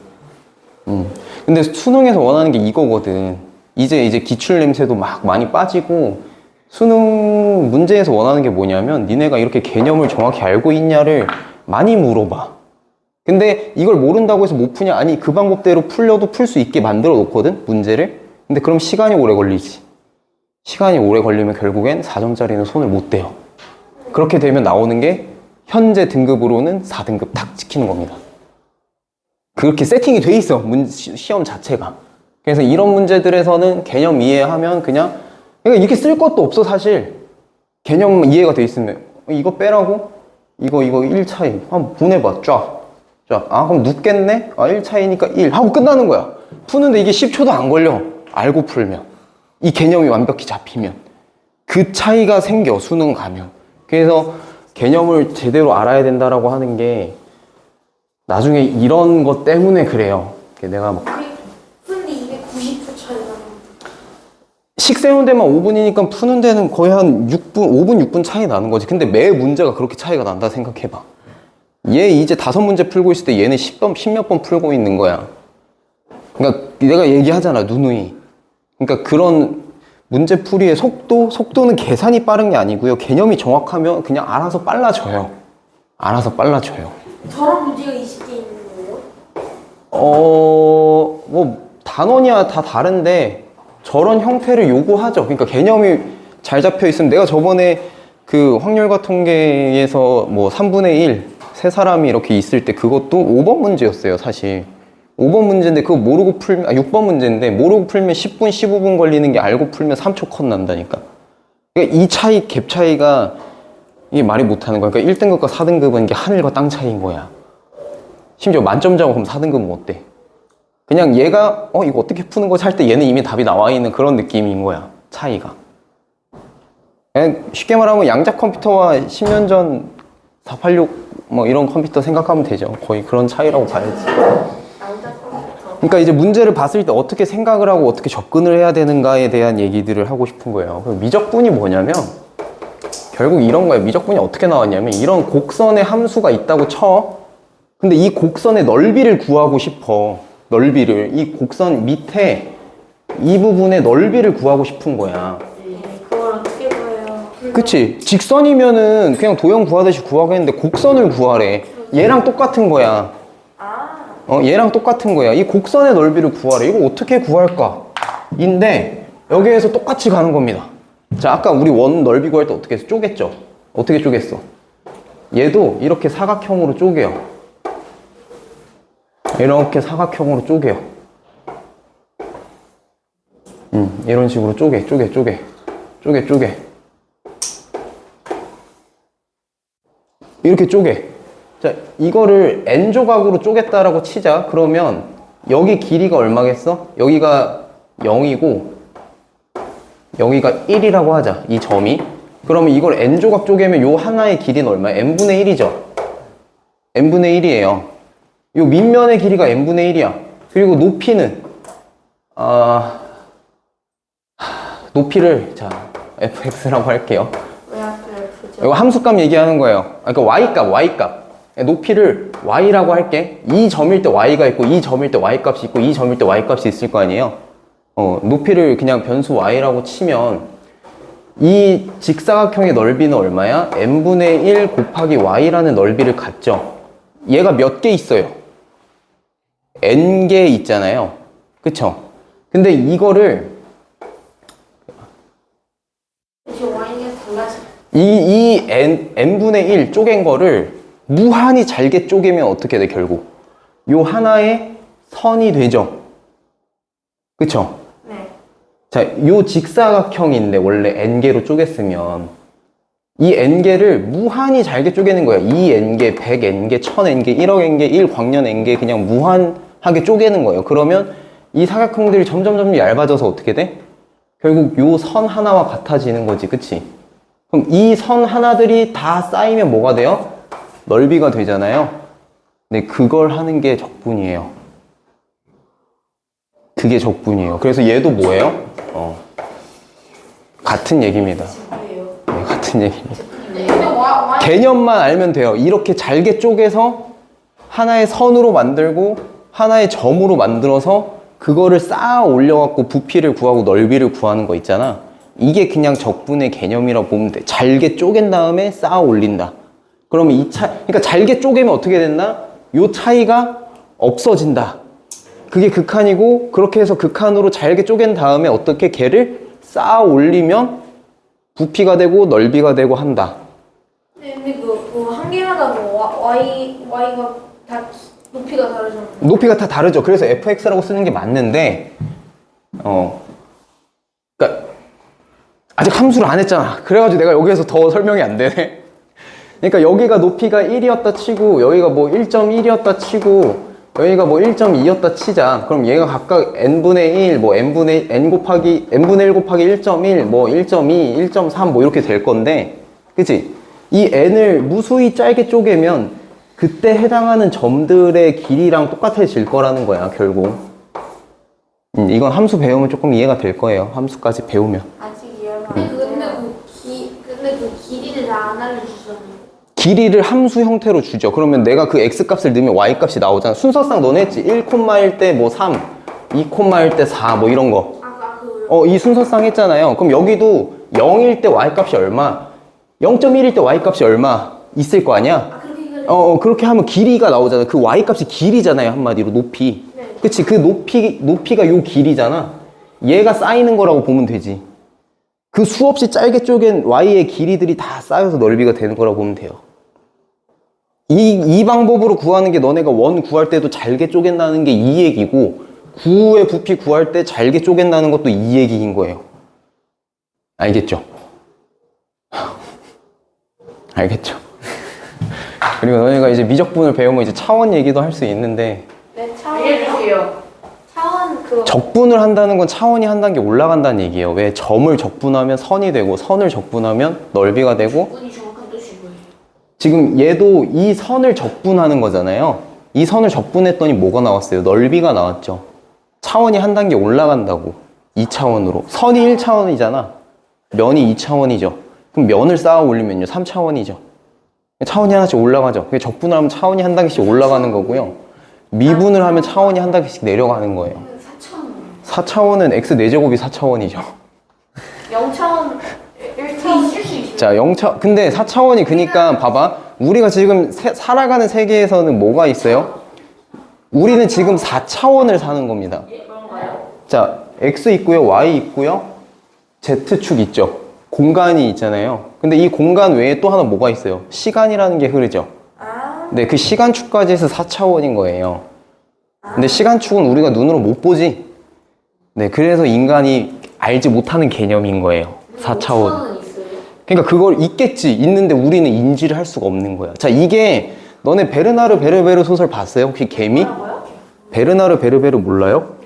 근데 수능에서 원하는 게 이거거든. 이제 기출 냄새도 막 많이 빠지고, 수능 문제에서 원하는 게 뭐냐면, 니네가 이렇게 개념을 정확히 알고 있냐를 많이 물어봐. 근데 이걸 모른다고 해서 못 푸냐? 아니, 그 방법대로 풀려도 풀 수 있게 만들어 놓거든, 문제를. 근데 그럼 시간이 오래 걸리지. 시간이 오래 걸리면 결국엔 4점짜리는 손을 못 대요. 그렇게 되면 나오는 게 현재 등급으로는 4등급 딱 찍히는 겁니다. 그렇게 세팅이 돼 있어, 시험 자체가. 그래서 이런 문제들에서는 개념 이해하면 그러니까 이렇게 쓸 것도 없어, 사실. 개념 이해가 돼 있으면. 이거 빼라고? 이거 1차이. 한번 보내봐, 쫙. 그럼 눕겠네? 1차이니까 1 하고 끝나는 거야. 푸는데 이게 10초도 안 걸려. 알고 풀면. 이 개념이 완벽히 잡히면. 그 차이가 생겨, 수능 가면. 그래서 개념을 제대로 알아야 된다라고 하는 게 나중에 이런 것 때문에 그래요. 내가 막 근데 이게 90초 차이가 식 세운 데만 5분이니까 푸는 데는 거의 한 6분, 5분, 6분 차이 나는 거지. 근데 매 문제가 그렇게 차이가 난다 생각해봐. 얘 이제 5문제 풀고 있을 때 얘는 10몇 번 풀고 있는 거야. 그러니까 내가 얘기하잖아, 누누이. 그러니까 그런 문제풀이의 속도는 계산이 빠른 게 아니고요. 개념이 정확하면 그냥 알아서 빨라져요. 저런 문제가 20개 있는 거예요? 뭐 단원이야 다 다른데 저런 형태를 요구하죠. 그러니까 개념이 잘 잡혀 있으면 내가 저번에 그 확률과 통계에서 뭐 3분의 1 세 사람이 이렇게 있을 때 그것도 5번 문제였어요, 사실. 5번 문제인데 그거 모르고 풀면 6번 문제인데 모르고 풀면 10분, 15분 걸리는 게 알고 풀면 3초 컷 난다니까. 그러니까 이 차이, 갭 차이가 이게 말이 못하는 거야. 그러니까 1등급과 4등급은 이게 하늘과 땅 차이인 거야. 심지어 만점자고 그럼 4등급은 어때? 그냥 얘가 이거 어떻게 푸는 거지 할 때 얘는 이미 답이 나와 있는 그런 느낌인 거야, 차이가. 그냥 쉽게 말하면 양자 컴퓨터와 10년 전 486 뭐 이런 컴퓨터 생각하면 되죠. 거의 그런 차이라고 봐야지. 그러니까 이제 문제를 봤을 때 어떻게 생각을 하고 어떻게 접근을 해야 되는가에 대한 얘기들을 하고 싶은 거예요. 미적분이 뭐냐면 결국 이런 거예요. 미적분이 어떻게 나왔냐면 이런 곡선의 함수가 있다고 쳐. 근데 이 곡선의 넓이를 구하고 싶어. 넓이를. 이 곡선 밑에 이 부분의 넓이를 구하고 싶은 거야. 그걸 어떻게 구해요? 그치? 직선이면은 그냥 도형 구하듯이 구하겠는데 곡선을 구하래. 얘랑 똑같은 거야. 얘랑 똑같은 거야. 이 곡선의 넓이를 구하래. 이거 어떻게 구할까? 인데 여기에서 똑같이 가는 겁니다. 자, 아까 우리 원 넓이 구할 때 어떻게 해서 쪼갰죠? 어떻게 쪼갰어? 얘도 이렇게 사각형으로 쪼개요. 이렇게 사각형으로 쪼개요. 이런 식으로 쪼개. 이렇게 쪼개. 자, 이거를 n조각으로 쪼갰다라고 치자. 그러면 여기 길이가 얼마겠어? 여기가 0이고 여기가 1이라고 하자. 이 점이. 그러면 이걸 n조각 쪼개면 요 하나의 길이는 얼마야? n분의 1이죠. n분의 1이에요. 요 밑면의 길이가 n분의 1이야. 그리고 높이는 높이를 자 fx라고 할게요. 왜 앞에 F죠? 이거 함수값 얘기하는 거예요. 그러니까 y값. 높이를 y라고 할게. 이 점일 때 y가 있고 이 점일 때 y값이 있고 이 점일 때 y값이 있을 거 아니에요. 높이를 그냥 변수 y라고 치면 이 직사각형의 넓이는 얼마야? n분의 1 곱하기 y라는 넓이를 갖죠. 얘가 몇 개 있어요? n개 있잖아요. 그쵸? 근데 이거를 지금 Y가 달라져. 이 n분의 1 쪼갠 거를 무한히 잘게 쪼개면 어떻게 돼, 결국? 요 하나의 선이 되죠. 그쵸? 네. 자, 요 직사각형인데 원래 n개로 쪼갰으면 이 n개를 무한히 잘게 쪼개는 거야. 2n개, 100n개, 1000n개, 1억 n개, 1광년 n개 그냥 무한하게 쪼개는 거예요. 그러면 이 사각형들이 점점 얇아져서 어떻게 돼? 결국 요 선 하나와 같아지는 거지, 그치? 그럼 이 선 하나들이 다 쌓이면 뭐가 돼요? 넓이가 되잖아요. 네, 그걸 하는 게 적분이에요. 그게 적분이에요. 그래서 얘도 뭐예요? 같은 얘기입니다. 네, 같은 얘기입니다. 개념만 알면 돼요. 이렇게 잘게 쪼개서 하나의 선으로 만들고 하나의 점으로 만들어서 그거를 쌓아 올려갖고 부피를 구하고 넓이를 구하는 거 있잖아. 이게 그냥 적분의 개념이라고 보면 돼. 잘게 쪼갠 다음에 쌓아 올린다. 그러면 그러니까 잘게 쪼개면 어떻게 된다? 요 차이가 없어진다. 그게 극한이고, 그렇게 해서 극한으로 잘게 쪼갠 다음에 어떻게 걔를 쌓아 올리면 부피가 되고 넓이가 되고 한다. 근데 한 개마다 뭐 y가 다 높이가 다르잖아요. 높이가 다 다르죠. 그래서 fx라고 쓰는 게 맞는데, 그러니까 아직 함수를 안 했잖아. 그래가지고 내가 여기에서 더 설명이 안 되네. 그러니까 여기가 높이가 1이었다 치고, 여기가 뭐 1.1이었다 치고, 여기가 뭐 1.2였다 치자. 그럼 얘가 각각 n분의 1, 뭐 n분의 1 곱하기 1.1, 뭐 1.2, 1.3 뭐 이렇게 될 건데, 그치? 이 n을 무수히 짧게 쪼개면 그때 해당하는 점들의 길이랑 똑같아질 거라는 거야, 결국. 이건 함수 배우면 조금 이해가 될 거예요. 함수까지 배우면. 아직 이해가 안 돼. 근데 그 길이를 다 안 알려주셨는데. 길이를 함수 형태로 주죠. 그러면 내가 그 x 값을 넣으면 y 값이 나오잖아. 순서상 너네 했지. 1일 때 뭐 3, 2일 때 4, 뭐 이런 거. 이 순서상 했잖아요. 그럼 여기도 0일 때 y 값이 얼마, 0.1일 때 y 값이 얼마 있을 거 아니야? 그렇게 하면 길이가 나오잖아. 그 y 값이 길이잖아요. 한마디로 높이. 네. 그치? 그 높이가 요 길이잖아. 얘가 쌓이는 거라고 보면 되지. 그 수없이 짧게 쪼갠 y의 길이들이 다 쌓여서 넓이가 되는 거라고 보면 돼요. 이 방법으로 구하는 게 너네가 원 구할 때도 잘게 쪼갠다는 게 이 얘기고, 9의 부피 구할 때 잘게 쪼갠다는 것도 이 얘기인 거예요. 알겠죠? 알겠죠? 그리고 너네가 이제 미적분을 배우면 이제 차원 얘기도 할 수 있는데, 네, 차원이요? 차원 적분을 한다는 건 차원이 한 단계 올라간다는 얘기예요. 왜? 점을 적분하면 선이 되고, 선을 적분하면 넓이가 되고, 분이 정확한 뜻이 뭐예요? 지금 얘도 이 선을 적분하는 거잖아요. 이 선을 적분했더니 뭐가 나왔어요? 넓이가 나왔죠. 차원이 한 단계 올라간다고. 2차원으로. 선이 1차원이잖아. 면이 2차원이죠. 그럼 면을 쌓아 올리면요, 3차원이죠. 차원이 하나씩 올라가죠. 그게 적분을 하면 차원이 한 단계씩 올라가는 거고요. 미분을 하면 차원이 한 단계씩 내려가는 거예요. 4차원은 x 4제곱이 4차원이죠. 0차원 1차원 쓸 수 있어요. 자, 0차, 근데 4차원이 그니까 봐봐. 우리가 지금 살아가는 세계에서는 뭐가 있어요? 우리는 지금 4차원을 사는 겁니다. 자, x 있고요, y 있고요, z축 있죠. 공간이 있잖아요. 근데 이 공간 외에 또 하나 뭐가 있어요? 시간이라는 게 흐르죠. 네, 그 시간축까지 해서 4차원인 거예요. 근데 시간축은 우리가 눈으로 못 보지. 네, 그래서 인간이 알지 못하는 개념인 거예요. 4차원. 그러니까 그걸 있겠지. 있는데 우리는 인지를 할 수가 없는 거야. 자, 이게 너네 베르나르 베르베르 소설 봤어요? 혹시 개미? 베르나르 베르베르 몰라요?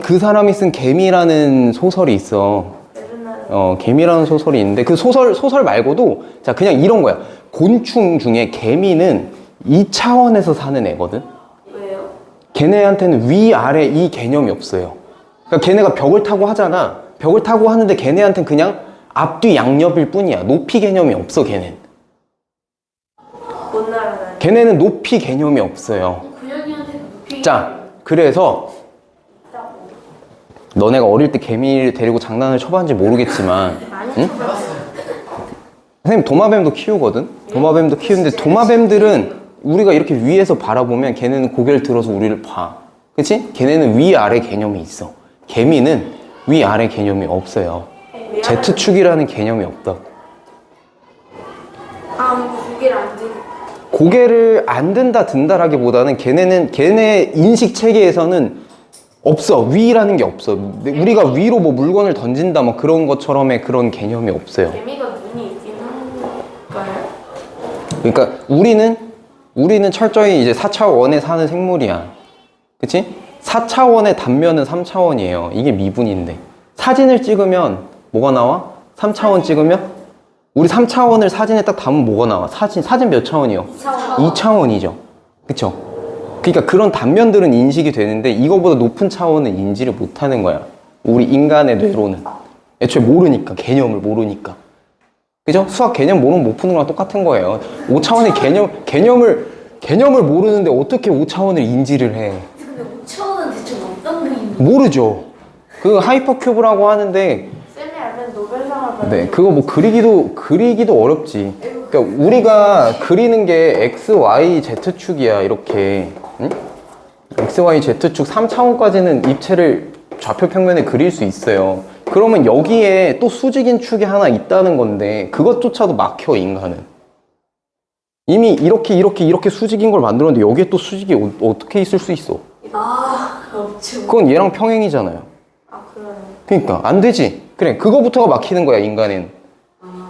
그 사람이 쓴 개미라는 소설이 있어. 개미라는 소설이 있는데 그 소설 말고도 자, 그냥 이런 거야. 곤충 중에 개미는 2차원에서 사는 애거든. 왜요? 걔네한테는 위아래 이 개념이 없어요. 그러니까 걔네가 벽을 타고 하잖아. 벽을 타고 하는데 걔네한테는 그냥 앞뒤 양옆일 뿐이야. 높이 개념이 없어, 걔는. 못 날아다녀. 걔네는 높이 개념이 없어요. 구형이한테 높이. 자, 그래서 너네가 어릴 때 개미를 데리고 장난을 쳐봤는지 모르겠지만, 응? 선생님 도마뱀도 키우거든? 도마뱀도 키우는데 도마뱀들은 우리가 이렇게 위에서 바라보면 걔네는 고개를 들어서 우리를 봐. 그치? 걔네는 위아래 개념이 있어. 개미는 위아래 개념이 없어요. Z축이라는 개념이 없다고. 고개를 안 들고. 고개를 안 든다 든다라기보다는 걔네 인식 체계에서는 없어. 위라는 게 없어. 우리가 위로 뭐 물건을 던진다 뭐 그런 것처럼의 그런 개념이 없어요. 개미가 눈이 있긴 한가요? 그러니까 우리는 철저히 이제 4차원에 사는 생물이야. 그치? 4차원의 단면은 3차원이에요. 이게 미분인데. 사진을 찍으면 뭐가 나와? 3차원 찍으면? 우리 3차원을 사진에 딱 담으면 뭐가 나와? 사진 몇 차원이요? 2차원이죠. 그쵸? 그러니까 그런 단면들은 인식이 되는데 이거보다 높은 차원은 인지를 못하는 거야. 우리 인간의 뇌로는. 애초에 모르니까, 개념을 모르니까. 그죠? 수학 개념 모르면 못 푸는 거랑 똑같은 거예요. 5차원의 개념을 모르는데 어떻게 5차원을 인지를 해? 근데 5차원은 대체 어떤 그림? 모르죠. 그 하이퍼큐브라고 하는데, 쌤이 알면 노벨상을 받을 네, 그거 뭐 그리기도 어렵지. 그러니까 우리가 그리는 게 X, Y, Z축이야, 이렇게. 응? X, Y, Z축 3차원까지는 입체를 좌표 평면에 그릴 수 있어요. 그러면 여기에 또 수직인 축이 하나 있다는 건데 그것조차도 막혀, 인간은. 이미 이렇게 수직인 걸 만들었는데 여기에 또 수직이 어떻게 있을 수 있어? 없죠. 그건 얘랑 평행이잖아요. 그러네. 그러니까 안 되지. 그래, 그거부터가 막히는 거야, 인간은.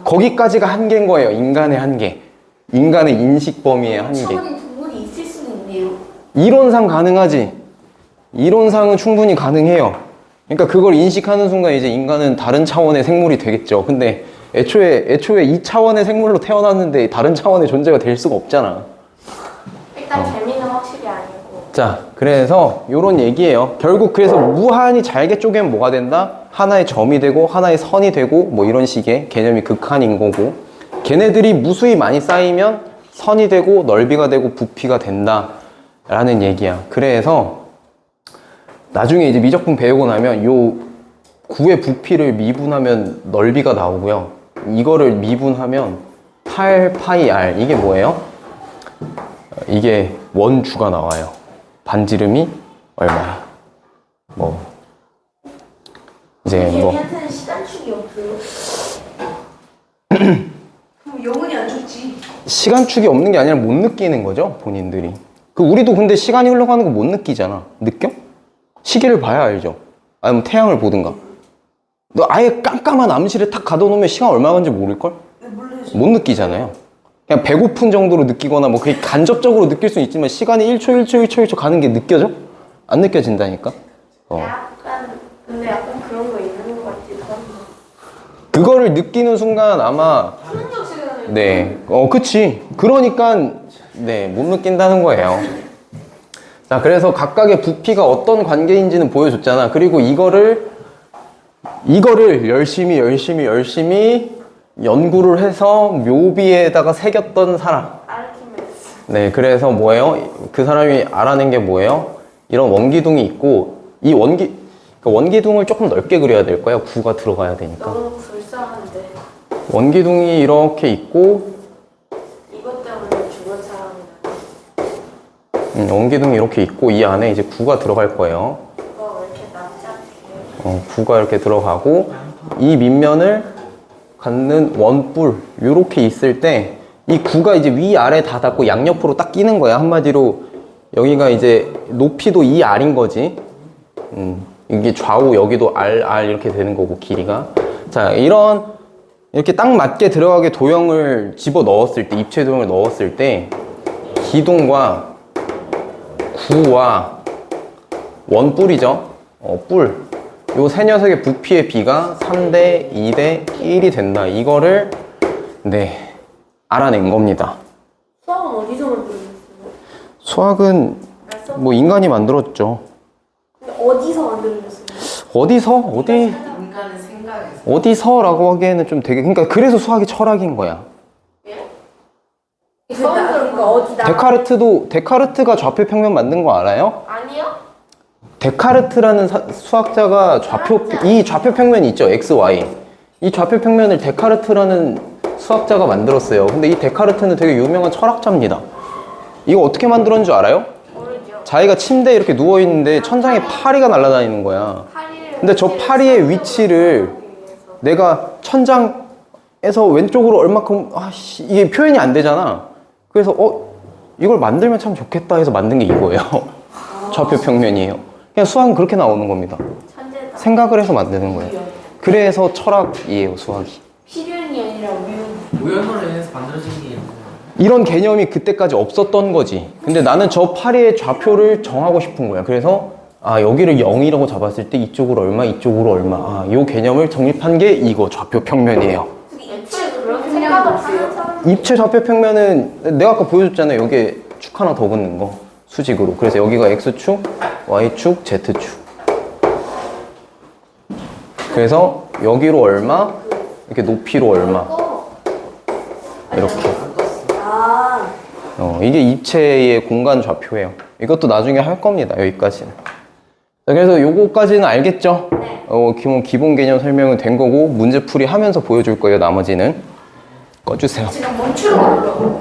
거기까지가 한계인 거예요, 인간의 한계. 인간의 인식 범위의 한계. 5차원인 동물이 있을 수도 있네요. 이론상 가능하지. 이론상은 충분히 가능해요. 그러니까 그걸 인식하는 순간 이제 인간은 다른 차원의 생물이 되겠죠. 근데 애초에 2차원의 생물로 태어났는데 다른 차원의 존재가 될 수가 없잖아. 일단 재미는 확실히 아니고. 자, 그래서 요런 얘기예요. 결국 그래서 무한히 잘게 쪼개면 뭐가 된다? 하나의 점이 되고 하나의 선이 되고 뭐 이런 식의 개념이 극한인 거고, 걔네들이 무수히 많이 쌓이면 선이 되고 넓이가 되고 부피가 된다 라는 얘기야. 그래서 나중에 이제 미적분 배우고 나면 요 구의 부피를 미분하면 넓이가 나오고요. 이거를 미분하면 8파이 이게 뭐예요? 이게 원주가 나와요. 반지름이 얼마야? 뭐 이제 뭐 걔한테는 시간축이 없어요. 그럼 영혼이 안 죽지. 시간축이 없는 게 아니라 못 느끼는 거죠, 본인들이. 그 우리도 근데 시간이 흘러가는 거 못 느끼잖아. 느껴? 시계를 봐야 알죠. 아니면 태양을 보든가. 너 아예 깜깜한 암실에 탁 가둬놓으면 시간 얼마 간지 모를걸? 못 느끼잖아요. 그냥 배고픈 정도로 느끼거나 뭐 그게 간접적으로 느낄 수는 있지만 시간이 1초 가는 게 느껴져? 안 느껴진다니까? 근데 약간 그런 거 있는 것 같기도 한데. 그거를 느끼는 순간 아마 수능적 시간을. 네, 그치. 그러니까 네, 못 느낀다는 거예요. 자, 그래서 각각의 부피가 어떤 관계인지는 보여줬잖아. 그리고 이거를 열심히 연구를 해서 묘비에다가 새겼던 사람. 아르키메데스. 네, 그래서 뭐예요? 그 사람이 알아낸 게 뭐예요? 이런 원기둥이 있고, 이 원기둥을 조금 넓게 그려야 될 거야. 구가 들어가야 되니까. 너무 불쌍한데. 원기둥이 이렇게 있고, 이것 때문에 죽은 사람이나. 원기둥이 이렇게 있고, 이 안에 이제 구가 들어갈 거예요. 이거 왜 이렇게 납작해? 구가 이렇게 들어가고, 이 밑면을 갖는 원뿔 요렇게 있을 때 이 구가 이제 위아래 다 닿고 양옆으로 딱 끼는 거야. 한마디로 여기가 이제 높이도 이 R인 거지. 이게 좌우 여기도 R 이렇게 되는 거고, 길이가. 자, 이렇게 딱 맞게 들어가게 도형을 집어 넣었을 때, 입체 도형을 넣었을 때 기둥과 구와 원뿔이죠. 뿔. 요 세 녀석의 부피의 비가 3대 2대 1이 된다. 이거를 네, 알아낸 겁니다. 수학은 어디서 만들어졌어요? 수학은 뭐 인간이 만들었죠. 근데 어디서 만들어졌어요? 인간의 생각에서. 어디서라고 하기에는 좀 되게, 그러니까 그래서 수학이 철학인 거야. 그러니까 어디다? 데카르트가 좌표 평면 만든 거 알아요? 아니요? 데카르트라는 수학자가 이 좌표 평면이 있죠, X, Y. 이 좌표 평면을 데카르트라는 수학자가 만들었어요. 근데 이 데카르트는 되게 유명한 철학자입니다. 이거 어떻게 만들었는 줄 알아요? 모르죠. 자기가 침대에 이렇게 누워있는데 천장에 파리가 날아다니는 거야. 근데 저 파리의 위치를 내가 천장에서 왼쪽으로 얼마큼, 이게 표현이 안 되잖아. 그래서 이걸 만들면 참 좋겠다 해서 만든 게 이거예요. 좌표 평면이에요. 그냥 수학은 그렇게 나오는 겁니다. 천재다. 생각을 해서 만드는 거예요. 그래서 철학이에요, 수학이. 필연이 아니라 우연. 우연으로 인해서 만들어진 게 있는 거야. 이런 개념이 그때까지 없었던 거지. 근데 나는 저 파리의 좌표를 정하고 싶은 거야. 그래서 아, 여기를 0이라고 잡았을 때 이쪽으로 얼마, 이쪽으로 얼마. 아, 요 개념을 정립한 게 이거 좌표 평면이에요. 애초에 그렇게 생각을 하는 사람. 입체 좌표 평면은 내가 아까 보여줬잖아요. 여기에 축 하나 더 붙는 거. 수직으로. 그래서 여기가 X축, Y축, Z축. 그래서 여기로 얼마, 이렇게 높이로 얼마. 이렇게. 아, 이게 입체의 공간 좌표예요. 이것도 나중에 할 겁니다. 여기까지는. 자, 그래서 요거까지는 알겠죠? 네. 기본 개념 설명은 된 거고 문제풀이 하면서 보여줄 거예요. 나머지는 꺼주세요. 지금 멈추는 걸로.